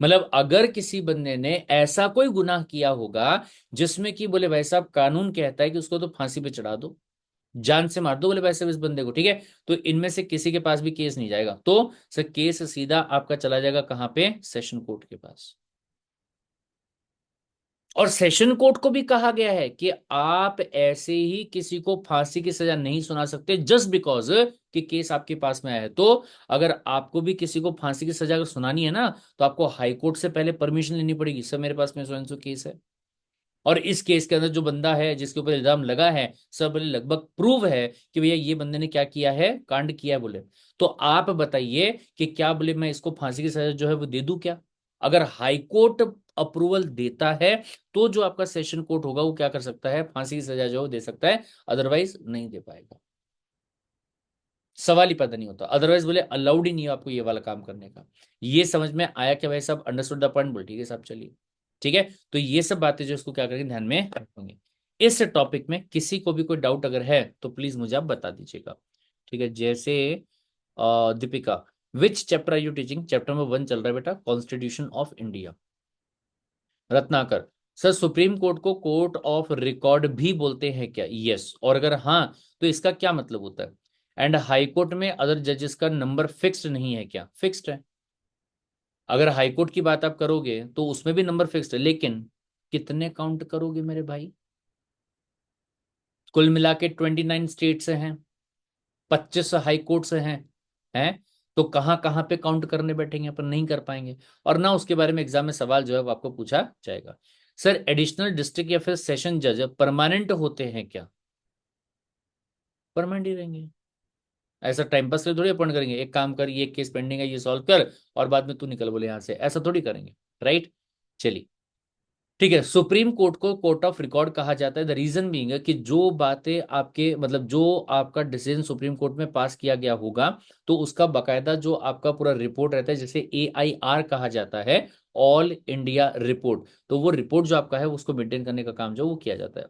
मतलब अगर किसी बंदे ने ऐसा कोई गुनाह किया होगा जिसमें कि बोले भाई साहब कानून कहता है कि उसको तो फांसी पे चढ़ा दो, जान से मार दो बोले भाई साहब इस बंदे को, ठीक है, तो इनमें से किसी के पास भी केस नहीं जाएगा, तो सर केस सीधा आपका चला जाएगा कहां पे, सेशन कोर्ट के पास। और सेशन कोर्ट को भी कहा गया है कि आप ऐसे ही किसी को फांसी की सजा नहीं सुना सकते जस्ट बिकॉज कि केस आपके पास में आया है। तो अगर आपको भी किसी को फांसी की सजा अगर सुनानी है ना, तो आपको हाई कोर्ट से पहले परमिशन लेनी पड़ेगी, सर मेरे पास में सो एंड सो केस है, और इस केस के अंदर जो बंदा है जिसके ऊपर इल्जाम लगा है, सब बोले लगभग प्रूव है कि भैया ये बंदे ने क्या किया है, कांड किया है बोले, तो आप बताइए कि क्या बोले मैं इसको फांसी की सजा जो है वो दे दूं क्या? अगर हाई कोर्ट अप्रूवल देता है, तो जो आपका सेशन कोर्ट होगा वो क्या कर सकता है, फांसी की सजा जो है वो दे सकता है, अदरवाइज नहीं दे पाएगा। सवाल ही पैदा नहीं होता, अदरवाइज बोले अलाउड ही नहीं है आपको ये वाला काम करने का। ये समझ में आया क्या भाई साहब, अंडरस्टूड द पॉइंट, बोल ठीक है साहब, चलिए। ठीक है, तो ये सब बातें जो इसको क्या करेंगे, ध्यान में रखेंगे। इस टॉपिक में किसी को भी कोई डाउट अगर है तो प्लीज मुझे आप बता दीजिएगा। ठीक है, जैसे Deepika, which chapter are you teaching, chapter number 1 चल रहा है बेटा, constitution of India. Ratnakar, sir supreme court को कोर्ट ऑफ रिकॉर्ड भी बोलते हैं क्या, यस, और अगर हाँ तो इसका क्या मतलब होता है? एंड हाई कोर्ट में अदर जजेस का नंबर फिक्स्ड नहीं है क्या, फिक्स्ड है। अगर हाई कोर्ट की बात आप करोगे तो उसमें भी नंबर फिक्स्ड है, लेकिन कितने काउंट करोगे मेरे भाई? कुल मिला के 29 स्टेट से हैं, 25 हाई कोर्ट से हैं तो कहाँ कहाँ पे काउंट करने बैठेंगे अपन, नहीं कर पाएंगे। और ना उसके बारे में एग्जाम में सवाल जो है वो आपको पूछा जाएगा। सर एडिशनल डिस्ट्रिक्ट या फिर सेशन जज परमानेंट होते हैं क्या? परमानेंट ही रहेंगे, ऐसा टाइम पास के लिए थोड़ी अपॉइंट करेंगे, एक काम कर ये केस पेंडिंग है ये सॉल्व कर और बाद में तू निकल बोले यहाँ से, ऐसा थोड़ी करेंगे, राइट। चलिए, ठीक है, सुप्रीम कोर्ट को कोर्ट ऑफ रिकॉर्ड कहा जाता है, द रीजन बीइंग है कि जो बातें आपके मतलब जो आपका डिसीजन सुप्रीम कोर्ट में पास किया गया होगा, तो उसका बकायदा जो आपका पूरा रिपोर्ट रहता है, जैसे AIR कहा जाता है, ऑल इंडिया रिपोर्ट, तो वो रिपोर्ट जो आपका है उसको मेंटेन करने का काम जो वो किया जाता है।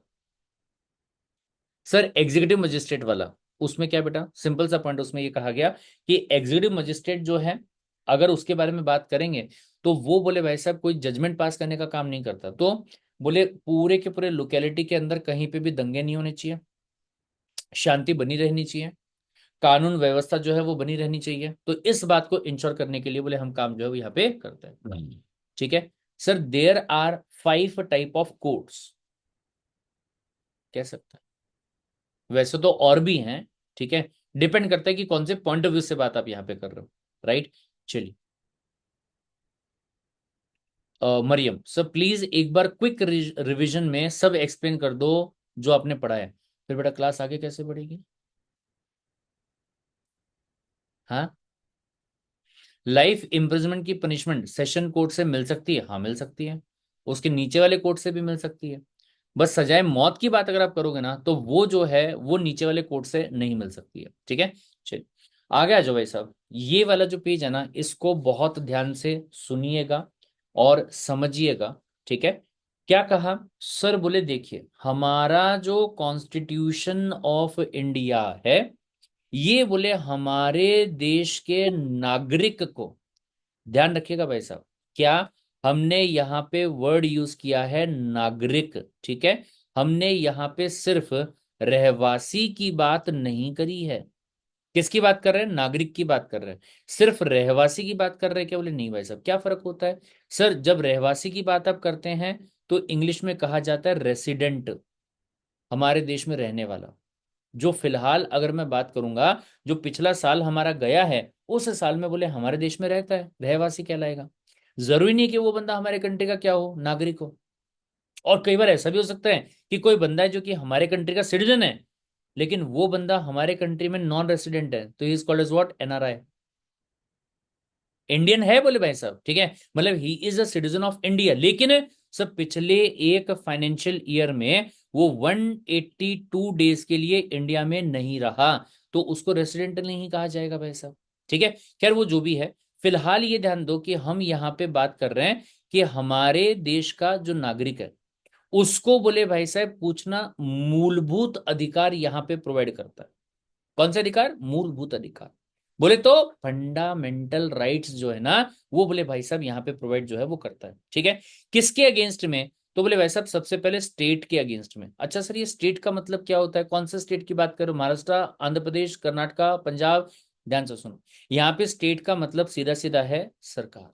सर एग्जीक्यूटिव मजिस्ट्रेट वाला, उसमें क्या बेटा, सिंपल सा पॉइंट उसमें ये कहा गया कि एग्जीक्यूटिव मजिस्ट्रेट जो है, अगर उसके बारे में बात करेंगे, तो वो बोले भाई साहब कोई जजमेंट पास करने का काम नहीं करता, तो बोले पूरे के पूरे लोकेलिटी के अंदर कहीं पे भी दंगे नहीं होने चाहिए, शांति बनी रहनी चाहिए, कानून व्यवस्था जो है वो बनी रहनी चाहिए। तो इस बात को इंश्योर करने के लिए बोले हम काम जो है वो यहाँ पे करते हैं। ठीक है sir, there are 5 type of courts कह सकते हैं, वैसे तो और भी हैं। ठीक है, डिपेंड करता है कि कौन से पॉइंट ऑफ व्यू से बात आप यहाँ पे कर रहे हो। राइट, चलिए। मरियम सर प्लीज एक बार क्विक रिवीजन में सब एक्सप्लेन कर दो जो आपने पढ़ा है, फिर बेटा क्लास आगे कैसे बढ़ेगी। हाँ, लाइफ इम्प्रिजनमेंट की पनिशमेंट सेशन कोर्ट से मिल सकती है, हाँ मिल सकती है, उसके नीचे वाले कोर्ट से भी मिल सकती है। बस सजाए मौत की बात अगर आप करोगे ना तो वो जो है वो नीचे वाले कोर्ट से नहीं मिल सकती है। ठीक है, चलिए आगे आ जाओ भाई साहब। ये वाला जो पेज है ना इसको बहुत ध्यान से सुनिएगा और समझिएगा। ठीक है, क्या कहा सर, बोले देखिए हमारा जो कॉन्स्टिट्यूशन ऑफ इंडिया है ये बोले हमारे देश के नागरिक को, ध्यान रखिएगा भाई साहब, क्या हमने यहाँ पे वर्ड यूज किया है नागरिक। ठीक है, हमने यहाँ पे सिर्फ रहवासी की बात नहीं करी है। किसकी बात कर रहे हैं, नागरिक की बात कर रहे हैं। सिर्फ रहवासी की बात कर रहे हैं क्या, बोले नहीं भाई साहब, क्या फर्क होता है सर, जब रहवासी की बात आप करते हैं तो इंग्लिश में कहा जाता है रेसिडेंट, हमारे देश में रहने वाला। जो फिलहाल अगर मैं बात करूंगा, जो पिछला साल हमारा गया है उस साल में बोले हमारे देश में रहता है, रहवासी कहलाएगा। जरूरी नहीं कि वो बंदा हमारे कंट्री का क्या हो, नागरिक हो। और कई बार ऐसा भी हो सकता है कि कोई बंदा है जो कि हमारे कंट्री का सिटीजन है लेकिन वो बंदा हमारे कंट्री में नॉन रेसिडेंट है, तो he is called as what, NRI, Indian है बोले भाई साहब। ठीक है, मतलब he is a citizen of India, लेकिन सब पिछले एक फाइनेंशियल ईयर में वो 182 डेज के लिए इंडिया में नहीं रहा, तो उसको रेसिडेंट नहीं कहा जाएगा भाई साहब। ठीक है, खैर वो जो भी है, फिलहाल ये ध्यान दो कि हम यहाँ पे बात कर रहे हैं कि हमारे देश का जो नागरिक है उसको बोले भाई साहब पूछना मूलभूत अधिकार यहाँ पे प्रोवाइड करता है। कौन सा अधिकार, मूलभूत अधिकार, बोले तो फंडामेंटल राइट्स जो है ना वो बोले भाई साहब यहाँ पे प्रोवाइड जो है वो करता है। ठीक है, किसके अगेंस्ट में, तो बोले भाई साहब सबसे पहले स्टेट के अगेंस्ट में। अच्छा सर ये स्टेट का मतलब क्या होता है, कौन से स्टेट की बात करो, महाराष्ट्र, आंध्र प्रदेश, कर्नाटका, पंजाब, ध्यान से सुनो। यहाँ पे स्टेट का मतलब सीधा सीधा है सरकार,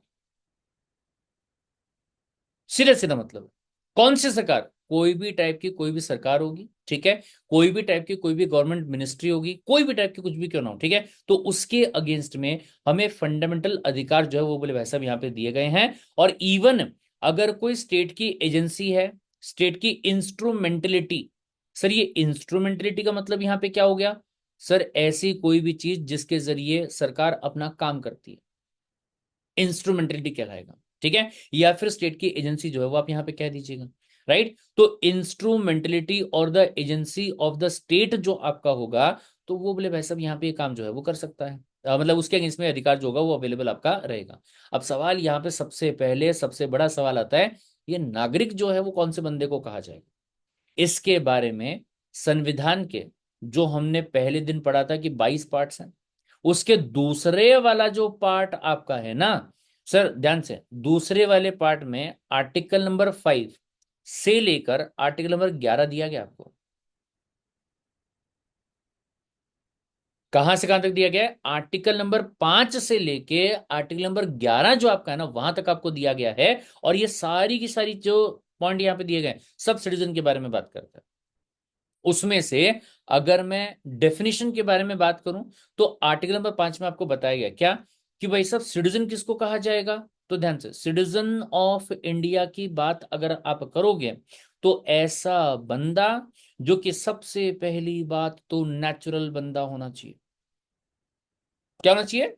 सीधा सीधा मतलब कौन सी सरकार, कोई भी टाइप की कोई भी सरकार होगी। ठीक है, कोई भी टाइप की कोई भी गवर्नमेंट मिनिस्ट्री होगी, कोई भी टाइप की कुछ भी क्यों ना हो। ठीक है, तो उसके अगेंस्ट में हमें फंडामेंटल अधिकार जो है वो बोले भाई साहब यहाँ पे दिए गए हैं। और इवन अगर कोई स्टेट की एजेंसी है, स्टेट की इंस्ट्रूमेंटलिटी, सर ये इंस्ट्रूमेंटलिटी का मतलब यहाँ पे क्या हो गया सर, ऐसी कोई भी चीज जिसके जरिए सरकार अपना काम करती है, इंस्ट्रूमेंटलिटी कहलाएगा। ठीक है, या फिर स्टेट की एजेंसी जो है वो आप यहां पे कह दीजिएगा। राइट, तो इंस्ट्रूमेंटलिटी और the agency of the state जो आपका होगा तो वो बोले भाई साहब यहाँ पे ये काम जो है वो कर सकता है। मतलब उसके अगेंस्ट में अधिकार जो होगा वो अवेलेबल आपका रहेगा। अब सवाल यहाँ पे सबसे पहले सबसे बड़ा सवाल आता है, ये नागरिक जो है वो कौन से बंदे को कहा जाएगा। इसके बारे में संविधान के जो हमने पहले दिन पढ़ा था कि 22 पार्ट्स हैं, उसके दूसरे वाला जो पार्ट आपका है ना सर, ध्यान से, दूसरे वाले पार्ट में आर्टिकल नंबर 5 से लेकर आर्टिकल नंबर 11 दिया गया आपको। कहां से कहां तक दिया गया है, आर्टिकल नंबर 5 से लेके आर्टिकल नंबर 11 जो आपका है ना वहां तक आपको दिया गया है। और ये सारी की सारी जो पॉइंट यहां पे दिए गए सब सिटीजन के बारे में बात करता है। उसमें से अगर मैं डेफिनेशन के बारे में बात करूं तो आर्टिकल नंबर 5 में आपको बताया गया क्या कि भाई साहब सिटीजन किसको कहा जाएगा, तो ध्यान से, सिटीजन ऑफ इंडिया की बात अगर आप करोगे तो ऐसा बंदा जो कि सबसे पहली बात तो नेचुरल बंदा होना चाहिए। क्या होना चाहिए,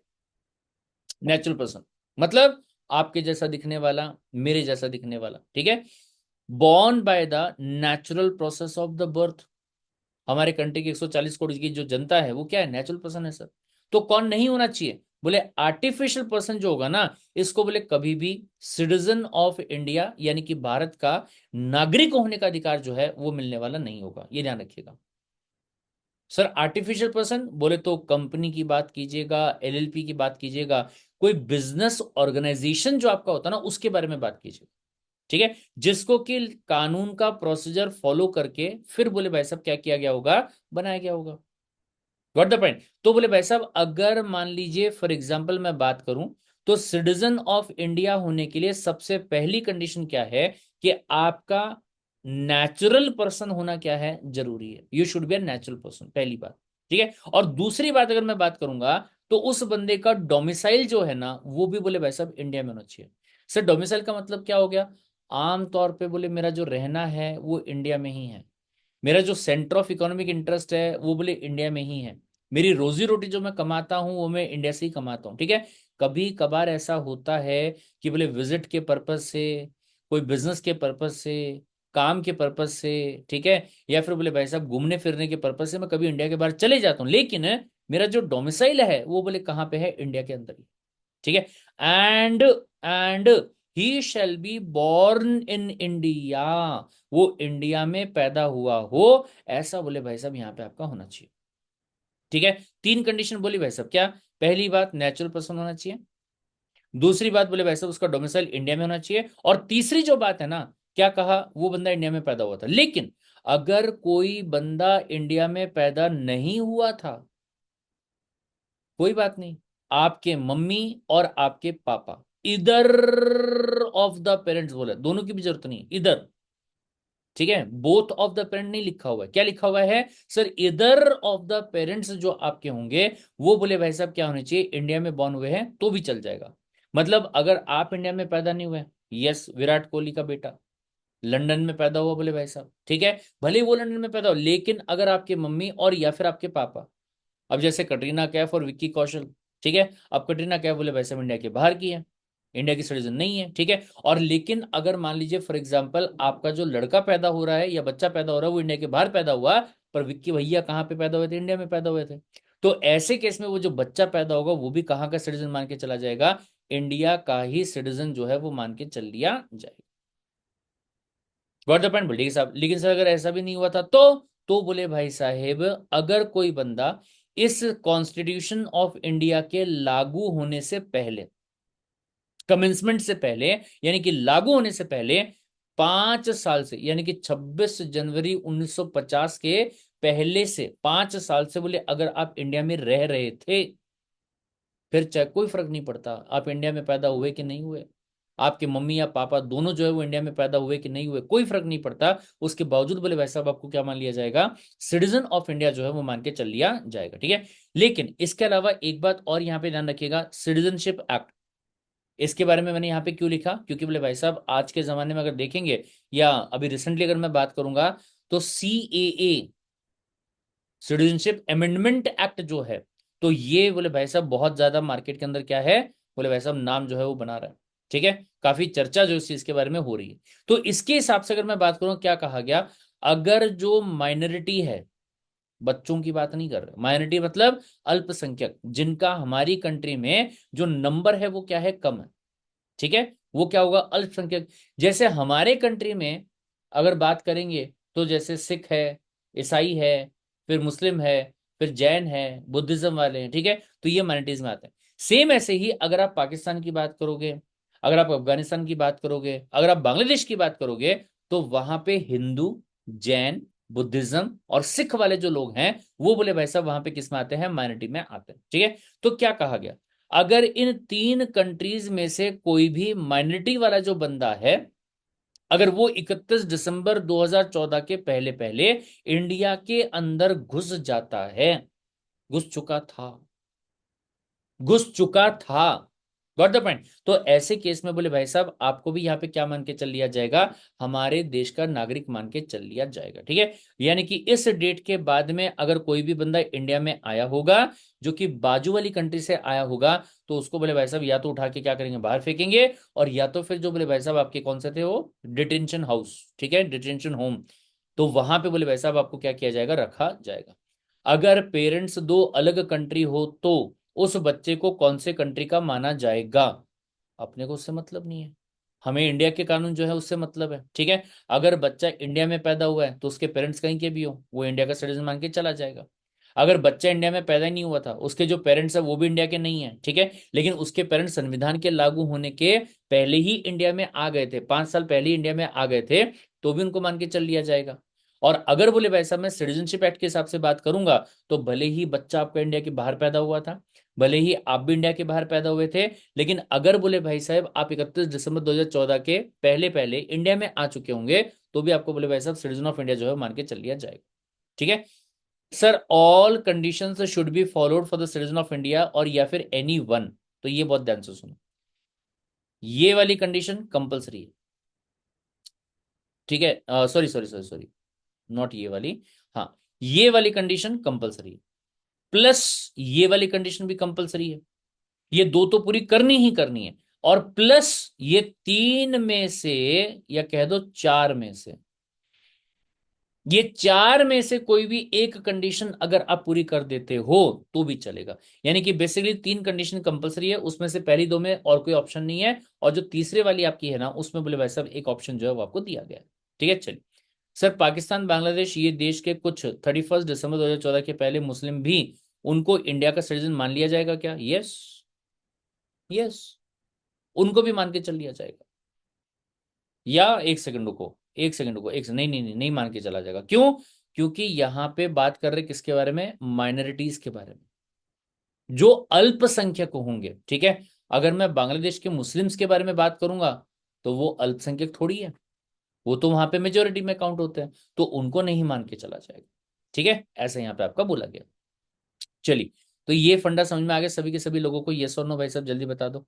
नेचुरल पर्सन, मतलब आपके जैसा दिखने वाला, मेरे जैसा दिखने वाला। ठीक है, born by the natural process of the birth. हमारे कंट्री की 140 करोड़ की जो जनता है वो क्या है, नेचुरल पर्सन है सर। तो कौन नहीं होना चाहिए, बोले आर्टिफिशियल पर्सन जो होगा ना इसको बोले कभी भी सिटीजन ऑफ इंडिया यानी कि भारत का नागरिक होने का अधिकार जो है वो मिलने वाला नहीं होगा, ये ध्यान रखिएगा। सर आर्टिफिशियल पर्सन बोले तो कंपनी की बात कीजिएगा, एलएलपी की बात कीजिएगा, कोई बिजनेस ऑर्गेनाइजेशन जो आपका होता है ना उसके बारे में बात कीजिएगा। ठीक है, जिसको कि कानून का प्रोसीजर फॉलो करके फिर बोले भाई साहब क्या किया गया होगा, बनाया गया होगा। Got the point. तो बोले भाई साहब अगर मान लीजिए फॉर एग्जाम्पल मैं बात करूं, तो सिटीजन ऑफ इंडिया होने के लिए सबसे पहली कंडीशन क्या है कि आपका नेचुरल पर्सन होना क्या है, जरूरी है। You should be a natural person, पहली बात। ठीक है। और दूसरी बात अगर मैं बात करूंगा, तो उस बंदे का डोमिसाइल जो है ना, वो भी बोले भाई साहब इंडिया में होना चाहिए। सर डोमिसाइल का मतलब क्या हो गया? आम तौर पे बोले मेरा जो रहना है वो इंडिया में ही है, मेरा जो सेंटर ऑफ इकोनॉमिक इंटरेस्ट है वो बोले इंडिया में ही है, मेरी रोजी रोटी जो मैं कमाता हूं वो मैं इंडिया से ही कमाता हूं। ठीक है। कभी कभार ऐसा होता है कि बोले विजिट के पर्पज से, कोई बिजनेस के पर्पज से, काम के पर्पज से, ठीक है, या फिर बोले भाई साहब घूमने फिरने के पर्पज से मैं कभी इंडिया के बाहर चले जाता हूँ, लेकिन मेरा जो डोमिसाइल है वो बोले कहाँ पे है, इंडिया के अंदर ही। ठीक है। And he shall be born in India, वो इंडिया में पैदा हुआ हो, ऐसा बोले भाई साहब यहाँ पे आपका होना चाहिए। ठीक है। तीन कंडीशन बोली भाई साहब, क्या? पहली बात नेचुरल पर्सन होना चाहिए, दूसरी बात बोले भाई साहब उसका डोमिसाइल इंडिया में होना चाहिए, और तीसरी जो बात है ना, क्या कहा, वो बंदा इंडिया में पैदा हुआ था। लेकिन अगर कोई बंदा इंडिया में पैदा नहीं हुआ था, कोई बात नहीं, आपके मम्मी और आपके पापा, इधर ऑफ द पेरेंट्स बोले, दोनों की भी जरूरत नहीं, इधर। ठीक है। बोथ ऑफ द पेरेंट नहीं लिखा हुआ है, क्या लिखा हुआ है सर, इधर ऑफ द पेरेंट्स जो आपके होंगे, वो बोले भाई साहब क्या होने चाहिए, इंडिया में बॉर्न हुए हैं तो भी चल जाएगा। मतलब अगर आप इंडिया में पैदा नहीं हुए, यस, विराट कोहली का बेटा लंदन में पैदा हुआ बोले भाई साहब, ठीक है, भले ही वो लंदन में पैदा हो, लेकिन अगर आपके मम्मी और या फिर आपके पापा, अब जैसे कटरीना कैफ और विक्की कौशल, ठीक है, अब कटरीना कैफ बोले वैसे इंडिया के बाहर की है, इंडिया की सिटीजन नहीं है। ठीक है। और लेकिन अगर मान लीजिए फॉर एग्जांपल आपका जो लड़का पैदा हो रहा है या बच्चा पैदा हो रहा है वो इंडिया के बाहर पैदा हुआ, पर विक्की भैया कहाँ पे पैदा हुए थे, इंडिया में पैदा हुए थे, तो ऐसे केस में वो जो बच्चा पैदा होगा वो भी कहाँ का सिटीजन मान के चला जाएगा, इंडिया का ही सिटीजन जो है वो मान के चल लिया जाएगा। गॉट द पॉइंट बोलिए साहब। लेकिन सर अगर ऐसा भी नहीं हुआ था तो बोले भाई साहेब अगर कोई बंदा इस कॉन्स्टिट्यूशन ऑफ इंडिया के लागू होने से पहले, कमेंसमेंट से पहले, यानी कि लागू होने से पहले 5 साल से, यानी कि 26 जनवरी 1950 के पहले से 5 साल से बोले अगर आप इंडिया में रह रहे थे, फिर चाहे कोई फर्क नहीं पड़ता आप इंडिया में पैदा हुए कि नहीं हुए, आपके मम्मी या पापा दोनों जो है वो इंडिया में पैदा हुए कि नहीं हुए, कोई फर्क नहीं पड़ता, उसके बावजूद बोले भाई साहब आपको क्या मान लिया जाएगा, सिटीजन ऑफ इंडिया जो है वो मान के चल लिया जाएगा। ठीक है। लेकिन इसके अलावा एक बात और यहाँ पे ध्यान रखिएगा, सिटीजनशिप एक्ट, इसके बारे में मैंने यहाँ पे क्यों लिखा, क्योंकि बोले भाई साहब आज के जमाने में अगर देखेंगे, या अभी रिसेंटली अगर मैं बात करूंगा, तो CAA, सिटीजनशिप अमेंडमेंट एक्ट जो है, तो ये बोले भाई साहब बहुत ज्यादा मार्केट के अंदर क्या है, बोले भाई साहब नाम जो है वो बना रहा है। ठीक है। काफी चर्चा जो इस चीज के बारे में हो रही है। तो इसके हिसाब से अगर मैं बात करूं, क्या कहा गया, अगर जो माइनॉरिटी है, बच्चों की बात नहीं कर रहे, माइनॉरिटी मतलब अल्पसंख्यक, जिनका हमारी कंट्री में जो नंबर है वो क्या है, कम है। ठीक है। वो क्या होगा, अल्पसंख्यक। जैसे हमारे कंट्री में अगर बात करेंगे, तो जैसे सिख है, ईसाई है, फिर मुस्लिम है, फिर जैन है, बुद्धिज्म वाले हैं, ठीक है, तो ये माइनॉरिटीज में आते हैं। सेम ऐसे ही अगर आप पाकिस्तान की बात करोगे, अगर आप अफगानिस्तान की बात करोगे, अगर आप बांग्लादेश की बात करोगे, तो वहां पे हिंदू, जैन, बुद्धिज्म और सिख वाले जो लोग हैं, वो बोले भाई साहब वहां पे किस में आते हैं, माइनॉरिटी में आते हैं। ठीक है। तो क्या कहा गया, अगर इन तीन कंट्रीज में से कोई भी माइनॉरिटी वाला जो बंदा है, अगर वो 31 दिसंबर 2014 के पहले पहले इंडिया के अंदर घुस जाता है, घुस चुका था, घुस चुका था, गॉट द पॉइंट, तो ऐसे केस में बोले भाई साहब आपको भी यहाँ पे क्या मान के चल लिया जाएगा, हमारे देश का नागरिक मान के चल लिया जाएगा। ठीक है। यानी कि इस डेट के बाद में अगर कोई भी बंदा इंडिया में आया होगा जो कि बाजू वाली कंट्री से आया होगा, तो उसको बोले भाई साहब या तो उठा के क्या करेंगे, बाहर फेंकेंगे, और या तो फिर जो बोले भाई साहब आपके कौन से थे वो, डिटेंशन हाउस, ठीक है, डिटेंशन होम, तो वहां पे बोले भाई साहब आपको क्या किया जाएगा, रखा जाएगा। अगर पेरेंट्स दो अलग कंट्री हो तो उस बच्चे को कौन से कंट्री का माना जाएगा, अपने को उससे मतलब नहीं है, हमें इंडिया के कानून जो है उससे मतलब है। ठीक है। अगर बच्चा इंडिया में पैदा हुआ है तो उसके पेरेंट्स कहीं के भी हो, वो इंडिया का सिटीजन मान के चला जाएगा। अगर बच्चा इंडिया में पैदा ही नहीं हुआ था, उसके जो पेरेंट्स है वो भी इंडिया के नहीं है, ठीक है, लेकिन उसके पेरेंट्स संविधान के लागू होने के पहले ही इंडिया में आ गए थे, 5 साल पहले ही इंडिया में आ गए थे, तो भी उनको मान के चल लिया जाएगा। और अगर बोले भाई साहब मैं सिटीजनशिप एक्ट के हिसाब से बात करूंगा, तो भले ही बच्चा आपका इंडिया के बाहर पैदा हुआ था, भले ही आप भी इंडिया के बाहर पैदा हुए थे, लेकिन अगर बोले भाई साहब आप 31 दिसंबर 2014 के पहले पहले इंडिया में आ चुके होंगे, तो भी आपको बोले भाई साहब सिटीजन ऑफ इंडिया जो है मान के चल लिया जाएगा। ठीक है sir, all conditions should be followed for the citizen of India, और या फिर एनी वन। तो ये बहुत ध्यान से सुनो, ये वाली कंडीशन कंपलसरी है। ठीक है, sorry sorry sorry sorry, not ये वाली, हाँ ये वाली कंडीशन कंपलसरी है, प्लस ये वाली कंडीशन भी कंपलसरी है। ये दो तो पूरी करनी ही करनी है, और प्लस ये तीन में से, या कह दो चार में से, ये चार में से कोई भी एक कंडीशन अगर आप पूरी कर देते हो तो भी चलेगा। यानी कि बेसिकली तीन कंडीशन कंपलसरी है, उसमें से पहली दो में और कोई ऑप्शन नहीं है, और जो तीसरे वाली आपकी है ना, उसमें बोले भाई साहब एक ऑप्शन जो है वो आपको दिया गया है। ठीक है चलिए सर, पाकिस्तान बांग्लादेश ये देश के कुछ 31 दिसंबर 2014 के पहले मुस्लिम भी, उनको इंडिया का सिटीजन मान लिया जाएगा क्या? यस, यस, उनको भी मान के चल लिया जाएगा। या एक सेकंड रुको, एक सेकंड रुको, एक नहीं नहीं नहीं नहीं मान के चला जाएगा। क्यों? क्योंकि यहां पे बात कर रहे किसके बारे में? माइनॉरिटीज के बारे में, जो अल्पसंख्यक होंगे। ठीक है, अगर मैं बांग्लादेश के मुस्लिम्स के बारे में बात करूंगा, तो वो अल्पसंख्यक थोड़ी है, वो तो वहां पे मेजोरिटी में काउंट होते हैं, तो उनको नहीं मान के चला जाएगा। ठीक है, ऐसा यहां पे आपका बोला गया। चलिए, तो ये फंडा समझ में आ गया सभी के सभी लोगों को? यस और नो भाई साहब जल्दी बता दो।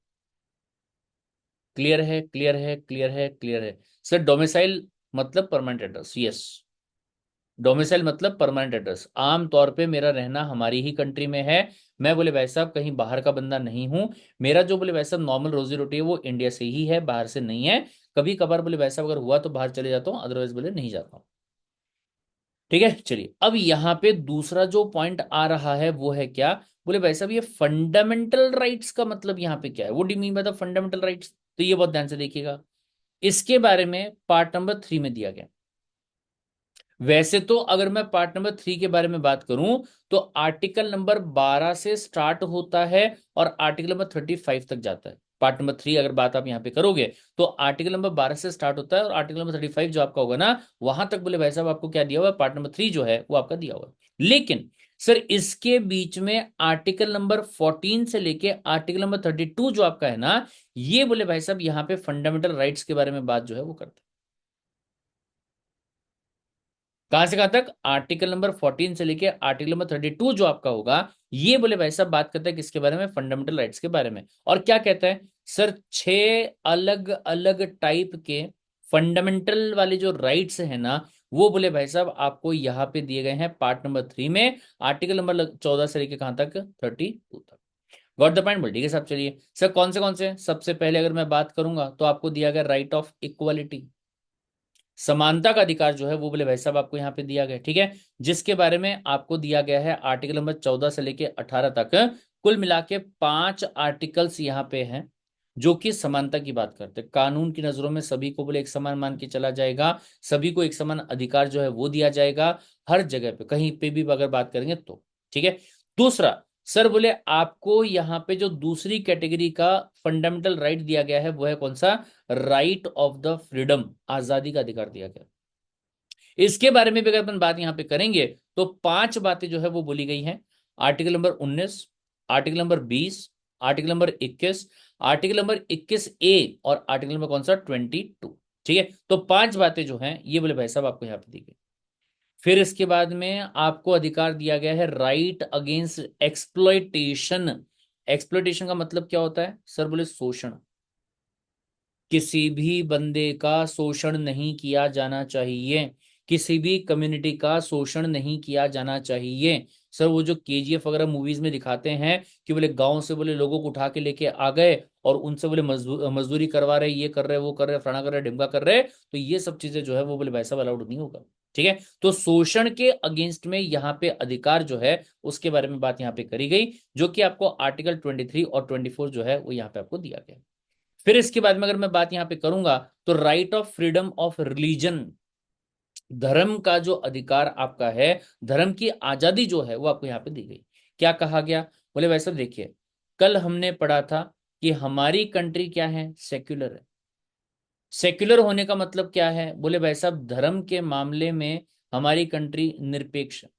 क्लियर है, क्लियर है, क्लियर है, क्लियर है। सर डोमिसाइल मतलब परमानेंट एड्रेस, यस, डोमिसाइल मतलब परमानेंट एड्रेस, आम तौर पे मेरा रहना हमारी ही कंट्री में है, मैं बोले भाई साहब कहीं बाहर का बंदा नहीं हूं, मेरा जो बोले भाई साहब नॉर्मल रोजी रोटी है वो इंडिया से ही है, बाहर से नहीं है। कभी कभार बोले भाई साहब अगर हुआ तो बाहर चले जाता हूँ, अदरवाइज बोले नहीं जाता हूँ। ठीक है चलिए, अब यहाँ पे दूसरा जो पॉइंट आ रहा है वो है क्या? बोले भाई साहब ये फंडामेंटल राइट्स का मतलब यहाँ पे क्या है? वो do mean by the fundamental rights? तो ये बहुत ध्यान से देखिएगा, इसके बारे में पार्ट नंबर 3 में दिया गया। वैसे तो अगर मैं पार्ट नंबर 3 के बारे में बात करूं, तो आर्टिकल नंबर 12 से स्टार्ट होता है और आर्टिकल नंबर 35 तक जाता है। पार्ट नंबर 3 अगर बात आप यहां पे करोगे, तो आर्टिकल नंबर 12 से स्टार्ट होता है, और आर्टिकल नंबर 35 जो आपका होगा ना, वहां तक बोले भाई साहब आपको क्या दिया हुआ है? पार्ट नंबर 3 जो है वो आपका दिया हुआ है। लेकिन सर इसके बीच में आर्टिकल नंबर 14 से लेके आर्टिकल नंबर 32 जो आपका है ना, ये बोले भाई साहब यहाँ पे फंडामेंटल राइट्स के बारे में बात जो है वो करते हैं। कहां से कहां तक? आर्टिकल नंबर 14 से लेके आर्टिकल नंबर 32 जो आपका होगा, ये बोले भाई साहब बात करता है किसके बारे में? फंडामेंटल राइट्स के बारे में। और क्या कहता है सर? छह अलग अलग टाइप के फंडामेंटल वाले जो राइट्स है ना, वो बोले भाई साहब आपको यहाँ पे दिए गए हैं पार्ट नंबर 3 में, आर्टिकल नंबर 14 से लेके कहां तक? 32 तक। Got the point? बोल ठीक है साहब। चलिए सर, कौन से? सबसे पहले अगर मैं बात करूंगा तो आपको दिया गया राइट ऑफ इक्वालिटी, समानता का अधिकार जो है वो बोले भाई साहब आपको यहाँ पे दिया गया। ठीक है, जिसके बारे में आपको दिया गया है आर्टिकल नंबर 14 से लेके 18 तक, कुल मिला के 5 आर्टिकल्स यहाँ पे हैं जो कि समानता की बात करते हैं। कानून की नजरों में सभी को बोले एक समान मान के चला जाएगा, सभी को एक समान अधिकार जो है वो दिया जाएगा, हर जगह पे कहीं पे भी अगर बात करेंगे तो। ठीक है, दूसरा सर बोले आपको यहाँ पे जो दूसरी कैटेगरी का फंडामेंटल राइट दिया गया है वो है कौन सा? राइट ऑफ द फ्रीडम, आजादी का अधिकार दिया गया। इसके बारे में भी अगर अपन बात यहां पे करेंगे, तो 5 बातें जो है वो बोली गई हैं। Article number 19, article number 20, article number 21, article number 21A, और आर्टिकल नंबर कौन सा? 22। ठीक है, तो 5 बातें जो हैं ये बोले भाई साहब आपको यहाँ पे दी गई। फिर इसके बाद में आपको अधिकार दिया गया है राइट अगेंस्ट एक्सप्लॉयटेशन। एक्सप्लॉयटेशन का मतलब क्या होता है सर? बोले शोषण, किसी भी बंदे का शोषण नहीं किया जाना चाहिए, किसी भी कम्युनिटी का शोषण नहीं किया जाना चाहिए। सर वो जो केजीएफ वगैरह मूवीज में दिखाते हैं कि बोले गांव से बोले लोगों को उठा के लेके आ गए और उनसे बोले मजदूरी करवा रहे, ये कर रहे, वो कर रहे, फलाना कर रहे, ढिमका कर रहे, तो ये सब चीजें जो है वो बोले भाई साहब अलाउड नहीं होगा। ठीक है, तो शोषण के अगेंस्ट में यहाँ पे अधिकार जो है उसके बारे में बात यहाँ पे करी गई, जो कि आपको आर्टिकल 23 और 24 जो है वो यहाँ पे आपको दिया गया। फिर इसके बाद में अगर मैं बात यहां पे करूंगा, तो right of freedom of religion, धर्म का जो अधिकार आपका है, धर्म की आजादी जो है वो आपको यहां पे दी गई। क्या कहा गया? बोले वैसे देखिए, कल हमने पढ़ा था कि हमारी कंट्री क्या है? सेक्युलर है। सेक्युलर होने का मतलब क्या है? बोले भाई साहब धर्म के मामले में हमारी कंट्री निरपेक्ष है।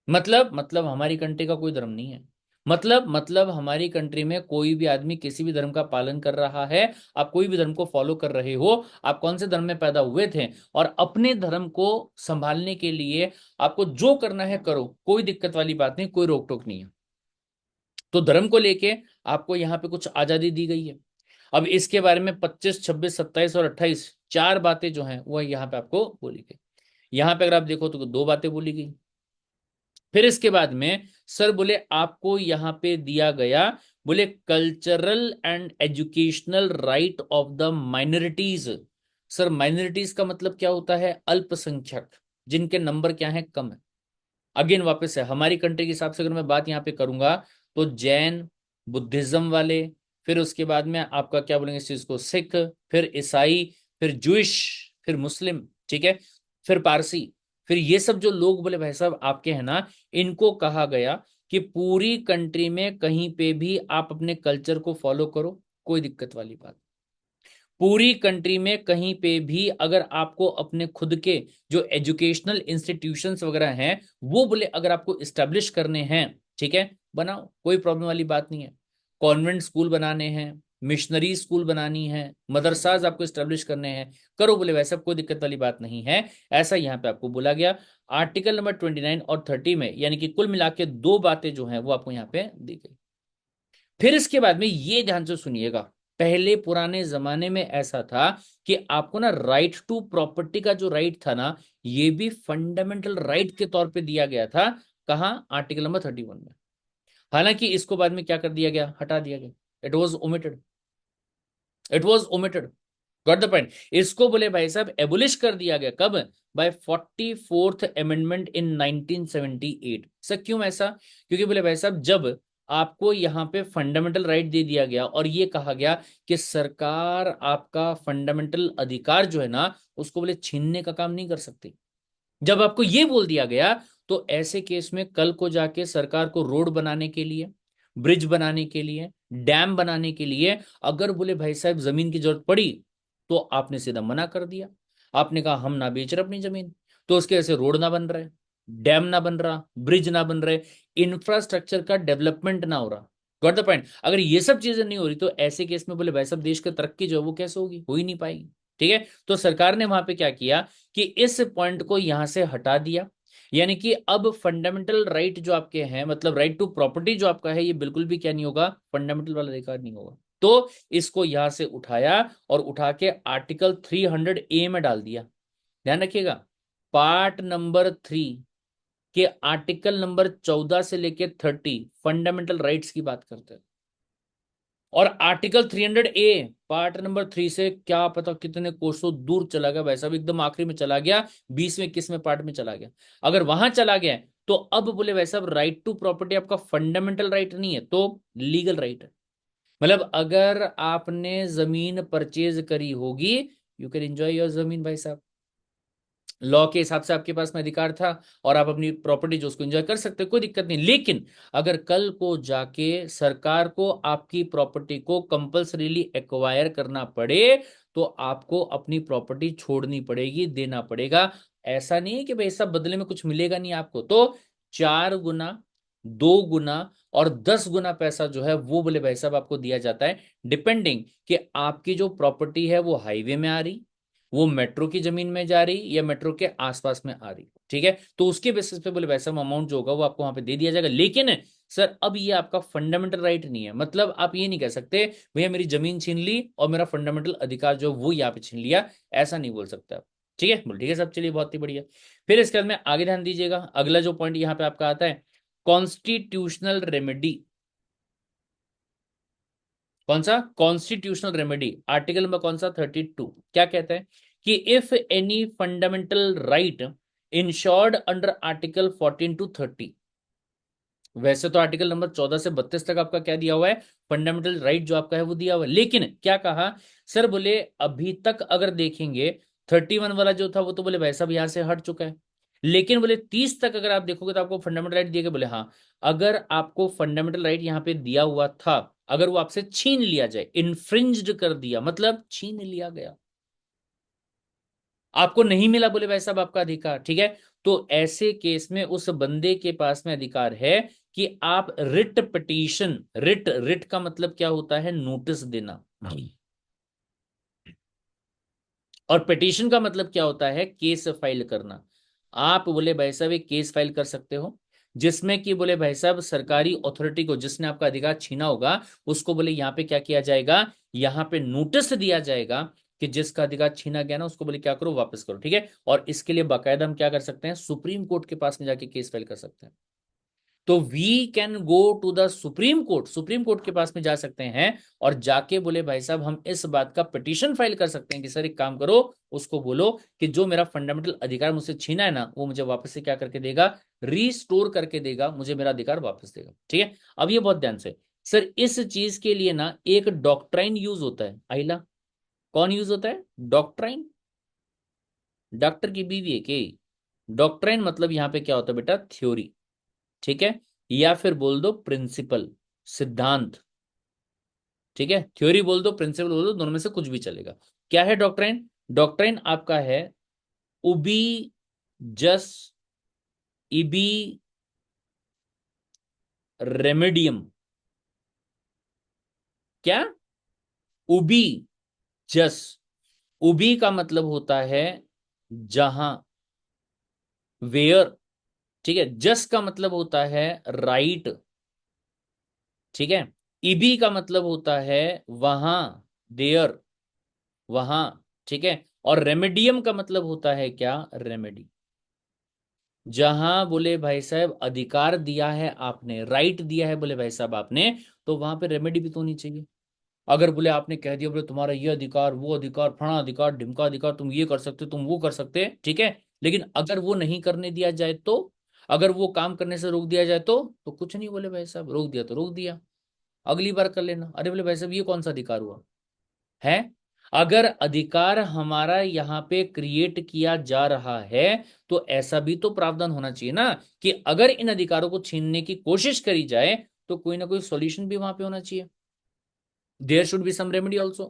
मतलब हमारी कंट्री का कोई धर्म नहीं है। मतलब हमारी कंट्री में कोई भी आदमी किसी भी धर्म का पालन कर रहा है। आप कोई भी धर्म को फॉलो कर रहे हो, आप कौन से धर्म में पैदा हुए थे, और अपने धर्म को संभालने के लिए आपको जो करना है करो, कोई दिक्कत वाली बात नहीं, कोई रोक टोक नहीं है। तो धर्म को लेके आपको यहाँ पे कुछ आजादी दी गई है। अब इसके बारे में 25, 26, 27 और 28 चार बातें जो हैं वो यहाँ पे आपको बोली गई। यहाँ पे अगर आप देखो तो दो बातें बोली गई। फिर इसके बाद में सर बोले आपको यहां पे दिया गया, बोले cultural and educational right of the minorities. Sir minorities का मतलब क्या होता है? अल्पसंख्यक, जिनके नंबर क्या है, कम है। अगेन वापस है, हमारी कंट्री के हिसाब से अगर मैं बात यहां पे करूंगा तो जैन, बुद्धिज्म वाले, फिर उसके बाद में आपका क्या बोलेंगे इस चीज को, सिख, फिर ईसाई, फिर जूइश, फिर मुस्लिम, ठीक है, फिर पारसी, फिर ये सब जो लोग बोले भाई साहब आपके हैं ना, इनको कहा गया कि पूरी कंट्री में कहीं पे भी आप अपने कल्चर को फॉलो करो, कोई दिक्कत वाली बात। पूरी कंट्री में कहीं पे भी अगर आपको अपने खुद के जो एजुकेशनल इंस्टीट्यूशंस वगैरह हैं वो बोले अगर आपको इस्टेब्लिश करने हैं, ठीक है, बनाओ, कोई प्रॉब्लम वाली बात नहीं है। कॉन्वेंट स्कूल बनाने हैं, मिशनरी स्कूल बनानी है, मदरसाज आपको इस्टेब्लिश करने हैं, करो बोले, वैसे कोई दिक्कत वाली बात नहीं है। ऐसा यहाँ पे आपको बोला गया आर्टिकल नंबर 29 और 30 में, यानी कि कुल मिला के दो बातें जो हैं वो आपको यहाँ पे दी गई। फिर इसके बाद में ये ध्यान से सुनिएगा, पहले पुराने जमाने में ऐसा था कि आपको ना राइट टू प्रॉपर्टी का जो राइट था ना, ये भी फंडामेंटल राइट के तौर पे दिया गया था। कहां? आर्टिकल नंबर 31 में। हालांकि इसको बाद में क्या कर दिया गया, हटा दिया गया। It was omitted, it was omitted. Got the point. इसको बोले भाई साहब एबोलिश कर दिया गया, कब? Bye 44th amendment in 1978। Sir क्यों ऐसा? क्योंकि बोले भाई साहब जब आपको यहां पे फंडामेंटल राइट दे दिया गया और ये कहा गया कि सरकार आपका फंडामेंटल अधिकार जो है ना उसको बोले छीनने का काम नहीं कर सकती, जब आपको ये बोल दिया गया, तो ऐसे केस में कल को जाके सरकार को रोड बनाने के लिए, ब्रिज बनाने के लिए, डैम बनाने के लिए अगर बोले भाई साहब जमीन की जरूरत पड़ी, तो आपने सीधा मना कर दिया। आपने कहा हम ना बेच रहे अपनी जमीन, तो उसके वजह से रोड ना बन रहे, डैम ना बन रहा, ब्रिज ना बन रहे, इंफ्रास्ट्रक्चर का डेवलपमेंट ना हो रहा। Got the point. अगर ये सब चीजें नहीं हो रही तो ऐसे केस में बोले भाई साहब देश की तरक्की जो है वो कैसे होगी, हो ही नहीं पाएगी। ठीक है, तो सरकार ने वहां पे क्या किया कि इस पॉइंट को यहां से हटा दिया, यानी कि अब फंडामेंटल राइट जो आपके हैं, मतलब राइट टू प्रॉपर्टी जो आपका है, ये बिल्कुल भी क्या नहीं होगा, फंडामेंटल वाला अधिकार नहीं होगा। तो इसको यहां से उठाया और उठा के आर्टिकल 300A में डाल दिया। ध्यान रखिएगा, पार्ट नंबर 3 के आर्टिकल नंबर 14 से लेके 30 फंडामेंटल राइट्स की बात करते हैं। और आर्टिकल 300A पार्ट नंबर 3 से क्या पता कितने कोसों दूर चला गया, वैसा भी एकदम आखिरी में चला गया, 20वें 21वें पार्ट में चला गया। अगर वहां चला गया तो अब बोले वैसा राइट टू प्रॉपर्टी आपका फंडामेंटल राइट नहीं है, तो लीगल राइट है। मतलब अगर आपने जमीन परचेज करी होगी, यू कैन एंजॉय योर जमीन भाई साहब, लॉ के हिसाब से आपके पास में अधिकार था और आप अपनी प्रॉपर्टी जो उसको एंजॉय कर सकते, कोई दिक्कत नहीं। लेकिन अगर कल को जाके सरकार को आपकी प्रॉपर्टी को कंपल्सरीली एक्वायर करना पड़े, तो आपको अपनी प्रॉपर्टी छोड़नी पड़ेगी, देना पड़ेगा। ऐसा नहीं है कि भाई सब बदले में कुछ मिलेगा नहीं आपको, तो 4 गुना, 2 गुना और 10 गुना पैसा जो है वो बोले भाई साहब आपको दिया जाता है, डिपेंडिंग कि आपकी जो प्रॉपर्टी है वो हाईवे में आ रही, वो मेट्रो की जमीन में जा रही या मेट्रो के आसपास में आ रही। ठीक है, तो उसके बेसिस पे बोले वैसा अमाउंट जो होगा वो आपको वहां पे दे दिया जाएगा। लेकिन सर अब ये आपका फंडामेंटल राइट नहीं है, मतलब आप ये नहीं कह सकते भैया मेरी जमीन छीन ली और मेरा फंडामेंटल अधिकार जो वो यहाँ पे छीन लिया, ऐसा नहीं बोल सकते आप। ठीक है, बोल ठीक है सब, चलिए बहुत ही बढ़िया। फिर इसके बाद में आगे ध्यान दीजिएगा, अगला जो पॉइंट यहाँ पे आपका आता है, कॉन्स्टिट्यूशनल रेमेडी। कौन सा? कॉन्स्टिट्यूशनल रेमेडी, आर्टिकल नंबर कौन सा, 32। क्या कहता है कि if any fundamental right insured under article 14 to 30, वैसे तो आर्टिकल नंबर 14 से 32 तक आपका क्या दिया हुआ है, फंडामेंटल राइट जो आपका है वो दिया हुआ है। लेकिन क्या कहा सर, बोले अभी तक अगर देखेंगे 31 वाला जो था वो तो बोले वैसा भी यहां से हट चुका है। लेकिन बोले 30 तक अगर आप देखोगे तो आपको फंडामेंटल राइट दिए गए। बोले हाँ, अगर आपको फंडामेंटल राइट यहाँ पे दिया हुआ था, अगर वो आपसे छीन लिया जाए, इन्फ्रिंज्ड कर दिया, मतलब छीन लिया गया, आपको नहीं मिला बोले भाई साहब आपका अधिकार, ठीक है। तो ऐसे केस में उस बंदे के पास में अधिकार है कि आप रिट पिटीशन, रिट, रिट का मतलब क्या होता है, नोटिस देना, और पिटीशन का मतलब क्या होता है, केस फाइल करना। आप बोले भाई साहब एक केस फाइल कर सकते हो जिसमें कि बोले भाई साहब सरकारी अथॉरिटी को, जिसने आपका अधिकार छीना होगा, उसको बोले यहाँ पे क्या किया जाएगा, यहाँ पे नोटिस दिया जाएगा कि जिसका अधिकार छीना गया ना उसको बोले क्या करो, वापस करो, ठीक है। और इसके लिए बाकायदा हम क्या कर सकते हैं, सुप्रीम कोर्ट के पास में जाके केस फाइल कर सकते हैं। तो we can go to the supreme court, supreme court के पास में जा सकते हैं और जाके बोले भाई साहब हम इस बात का पिटीशन फाइल कर सकते हैं कि सर एक काम करो, उसको बोलो कि जो मेरा फंडामेंटल अधिकार मुझसे छीना है ना, वो मुझे वापस से क्या करके देगा, रीस्टोर करके देगा, मुझे मेरा अधिकार वापस देगा, ठीक है। अब ये बहुत ध्यान से, सर इस चीज के लिए ना एक डॉक्ट्राइन यूज होता है, आइला, कौन यूज होता है, डॉक्ट्राइन, डॉक्टर की बीवी है के, डॉक्ट्राइन मतलब यहां पे क्या होता है बेटा, थ्योरी, ठीक है, या फिर बोल दो प्रिंसिपल, सिद्धांत, ठीक है। थ्योरी बोल दो, प्रिंसिपल बोल दो, दोनों में से कुछ भी चलेगा। क्या है डॉक्ट्राइन, डॉक्ट्राइन आपका है उबी जस इबी रेमेडियम, क्या, उबी जस, उबी का मतलब होता है जहां, वेयर, ठीक है, जस का मतलब होता है राइट, ठीक है, इबी का मतलब होता है वहां, देयर, वहां, ठीक है, और रेमेडियम का मतलब होता है क्या, रेमेडी, जहां बोले भाई साहब अधिकार दिया है आपने, राइट दिया है बोले भाई साहब आपने, तो वहां पे रेमेडी भी तो होनी चाहिए। अगर बोले आपने कह दिया बोले तुम्हारा ये अधिकार, वो अधिकार, फला अधिकार, ढिमका अधिकार, तुम ये कर सकते तुम वो कर सकते, ठीक है, लेकिन अगर वो नहीं करने दिया जाए तो, अगर वो काम करने से रोक दिया जाए तो कुछ नहीं, बोले भाई साहब रोक दिया तो रोक दिया, अगली बार कर लेना। अरे बोले भाई साहब ये कौन सा अधिकार हुआ है। अगर अधिकार हमारा यहाँ पे क्रिएट किया जा रहा है तो ऐसा भी तो प्रावधान होना चाहिए ना कि अगर इन अधिकारों को छीनने की कोशिश करी जाए तो कोई ना कोई सॉल्यूशन भी वहां पे होना चाहिए, there should be some remedy also,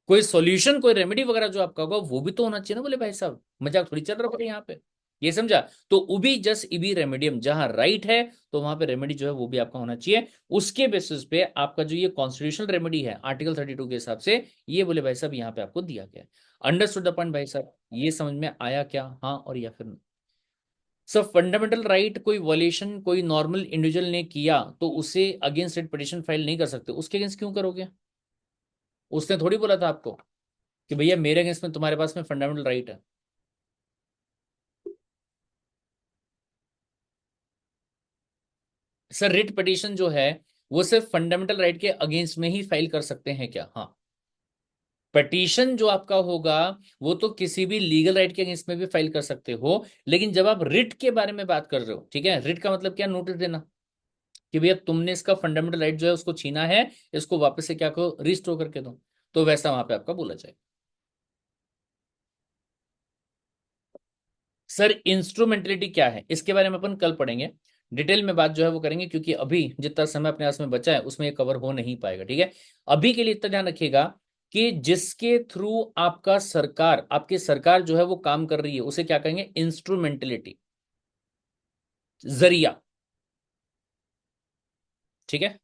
कोई सॉल्यूशन, कोई रेमेडी वगैरह जो आपका होगा वो भी तो होना चाहिए ना, बोले भाई साहब मजाक थोड़ी चल रहा है यहाँ पे, ये समझा। तो उबी जस इबी रेमेडियम, जहां राइट है तो वहां पे रेमेडी जो है वो भी आपका होना चाहिए। उसके बेसिस पे आपका जो ये कॉन्स्टिट्यूशनल रेमेडी है आर्टिकल 32 के हिसाब से, ये बोले भाई साहब यहाँ पे आपको दिया गया है। अंडरस्टूड द पॉइंट भाई साहब, ये समझ में आया क्या, हाँ और या फिर नहीं। सब फंडामेंटल राइट कोई वॉलेशन कोई नॉर्मल इंडिविजुअल ने किया तो उसे अगेंस्ट रिट पिटिशन फाइल नहीं कर सकते, उसके अगेंस्ट क्यों करोगे, उसने थोड़ी बोला था आपको कि भैया मेरे अगेंस्ट में तुम्हारे पास में फंडामेंटल राइट है। सर रिट पिटीशन जो है वो सिर्फ फंडामेंटल राइट के अगेंस्ट में ही फाइल कर सकते हैं क्या, हाँ। पिटीशन जो आपका होगा वो तो किसी भी लीगल राइट के अगेंस्ट में भी फाइल कर सकते हो, लेकिन जब आप रिट के बारे में बात कर रहे हो, ठीक है, रिट का मतलब क्या, नोटिस देना कि भैया तुमने इसका फंडामेंटल राइट जो है उसको छीना है, इसको वापस से क्या करो, रिस्टोर करके दो, तो वैसा वहां पे आपका बोला जाए। सर इंस्ट्रूमेंटलिटी क्या है इसके बारे में अपन कल पढ़ेंगे, डिटेल में बात जो है वो करेंगे, क्योंकि अभी जितना समय अपने पास में बचा है उसमें ये कवर हो नहीं पाएगा, ठीक है। अभी के लिए इतना ध्यान रखिएगा कि जिसके थ्रू आपका सरकार, आपकी सरकार जो है वो काम कर रही है उसे क्या कहेंगे, इंस्ट्रूमेंटलिटी, जरिया, ठीक है।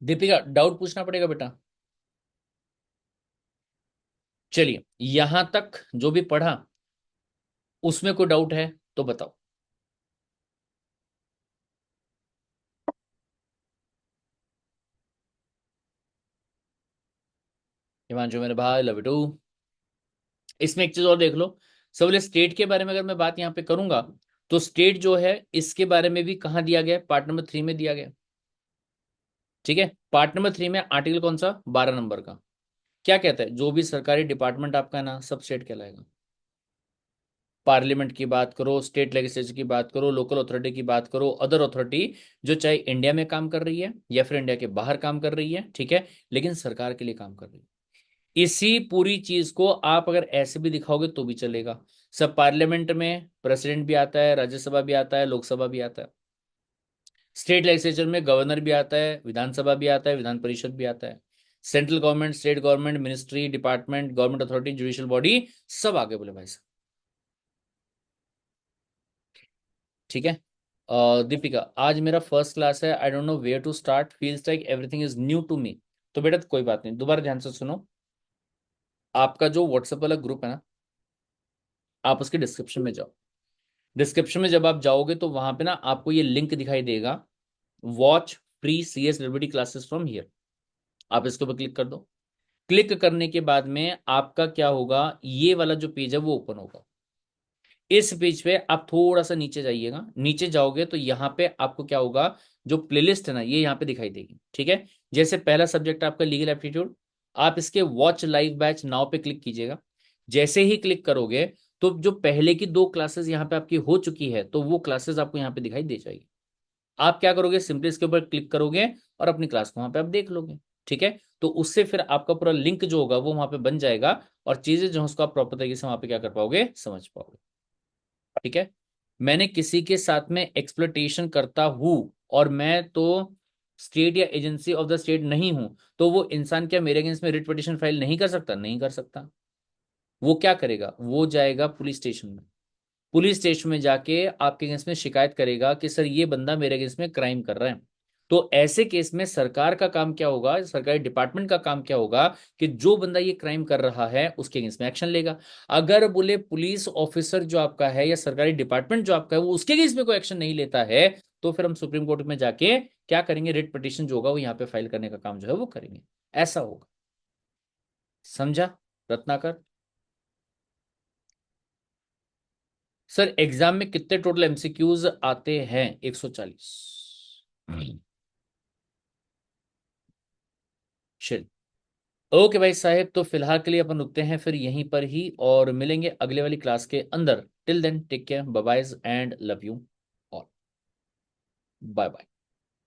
दीपिका डाउट पूछना पड़ेगा बेटा। चलिए यहां तक जो भी पढ़ा उसमें कोई डाउट है तो बताओ। हिमांशु मेरे भाई, लव यू टू। इसमें एक चीज और देख लो, सब बोले स्टेट के बारे में अगर मैं बात यहाँ पे करूंगा तो स्टेट जो है इसके बारे में भी कहाँ दिया गया है, पार्ट नंबर 3 में दिया गया है, ठीक है। पार्ट नंबर 3 में आर्टिकल कौन सा, 12 नंबर का, क्या कहता है, जो भी सरकारी डिपार्टमेंट आपका है ना सब स्टेट कहलाएगा। पार्लियामेंट की बात करो, स्टेट लेजिस्लेचर की बात करो, लोकल अथॉरिटी की बात करो, अदर अथॉरिटी जो चाहे इंडिया में काम कर रही है या फिर इंडिया के बाहर काम कर रही है, ठीक है, लेकिन सरकार के लिए काम कर रही है। इसी पूरी चीज को आप अगर ऐसे भी दिखाओगे तो भी चलेगा। सब पार्लियामेंट में प्रेसिडेंट भी आता है, राज्यसभा भी आता है, लोकसभा भी आता है, स्टेट लेजिस्लेचर में गवर्नर भी आता है, विधानसभा भी आता है, विधान परिषद भी आता है। Central government, state government, ministry, department, government authority, judicial body, सब आगे बोले भाई साहब। ठीक है। दीपिका, आज मेरा फर्स्ट क्लास है, I don't know where to start, feels like everything is new to me. तो बेटा कोई बात नहीं, दोबारा ध्यान से सुनो। आपका जो व्हाट्सएप वाला ग्रुप है ना, आप उसके डिस्क्रिप्शन में जाओ। डिस्क्रिप्शन में जब आप जाओगे तो वहां पे ना आपको ये लिंक दिखाई देगा, watch free CS liberty classes from here. आप इसके ऊपर क्लिक कर दो। क्लिक करने के बाद में आपका क्या होगा, ये वाला जो पेज है वो ओपन होगा। इस पेज पे आप थोड़ा सा नीचे जाइएगा, नीचे जाओगे तो यहाँ पे आपको क्या होगा, जो प्लेलिस्ट है ना ये यहाँ पे दिखाई देगी। ठीक है। जैसे पहला सब्जेक्ट आपका लीगल एप्टीट्यूड, आप इसके वॉच लाइव बैच नाउ पे क्लिक कीजिएगा। जैसे ही क्लिक करोगे तो जो पहले की 2 क्लासेस यहाँ पे आपकी हो चुकी है, तो वो क्लासेस आपको यहाँ पे दिखाई दे जाएगी। आप क्या करोगे, सिंपली इसके ऊपर क्लिक करोगे और अपनी क्लास को वहां पे आप देख लोगे। ठीक है। तो उससे फिर आपका पूरा लिंक जो होगा वो वहां पे बन जाएगा, और चीजें जो है उसको आप प्रॉपर तरीके से वहां पे क्या कर पाओगे, समझ पाओगे। ठीक है। मैंने किसी के साथ में एक्सप्लोइटेशन करता हूं, और मैं तो स्टेट या एजेंसी ऑफ द स्टेट नहीं हूं, तो वो इंसान क्या मेरे अगेंस्ट में रिट पिटिशन फाइल नहीं कर सकता? नहीं कर सकता। वो क्या करेगा, वो जाएगा पुलिस स्टेशन में। पुलिस स्टेशन में जाके आपके अगेंस्ट में शिकायत करेगा कि सर ये बंदा मेरे अगेंस्ट में क्राइम कर रहा है। तो ऐसे केस में सरकार का काम क्या होगा, सरकारी डिपार्टमेंट का काम क्या होगा, कि जो बंदा ये क्राइम कर रहा है उसके अगेंस्ट में एक्शन लेगा। अगर बोले पुलिस ऑफिसर जो आपका है या सरकारी डिपार्टमेंट जो आपका है वो उसके अगेंस्ट में कोई एक्शन नहीं लेता है, तो फिर हम सुप्रीम कोर्ट में जाके क्या करेंगे, रिट पिटिशन जो होगा वो यहाँ पे फाइल करने का काम जो है वो करेंगे। ऐसा होगा। समझा रत्नाकर? सर एग्जाम में कितने टोटल MCQs आते हैं? 140। चलिए। ओके भाई साहेब, तो फिलहाल के लिए अपन रुकते हैं फिर यहीं पर ही, और मिलेंगे अगले वाली क्लास के अंदर। Till then take care, bye bye and love you all. Bye bye.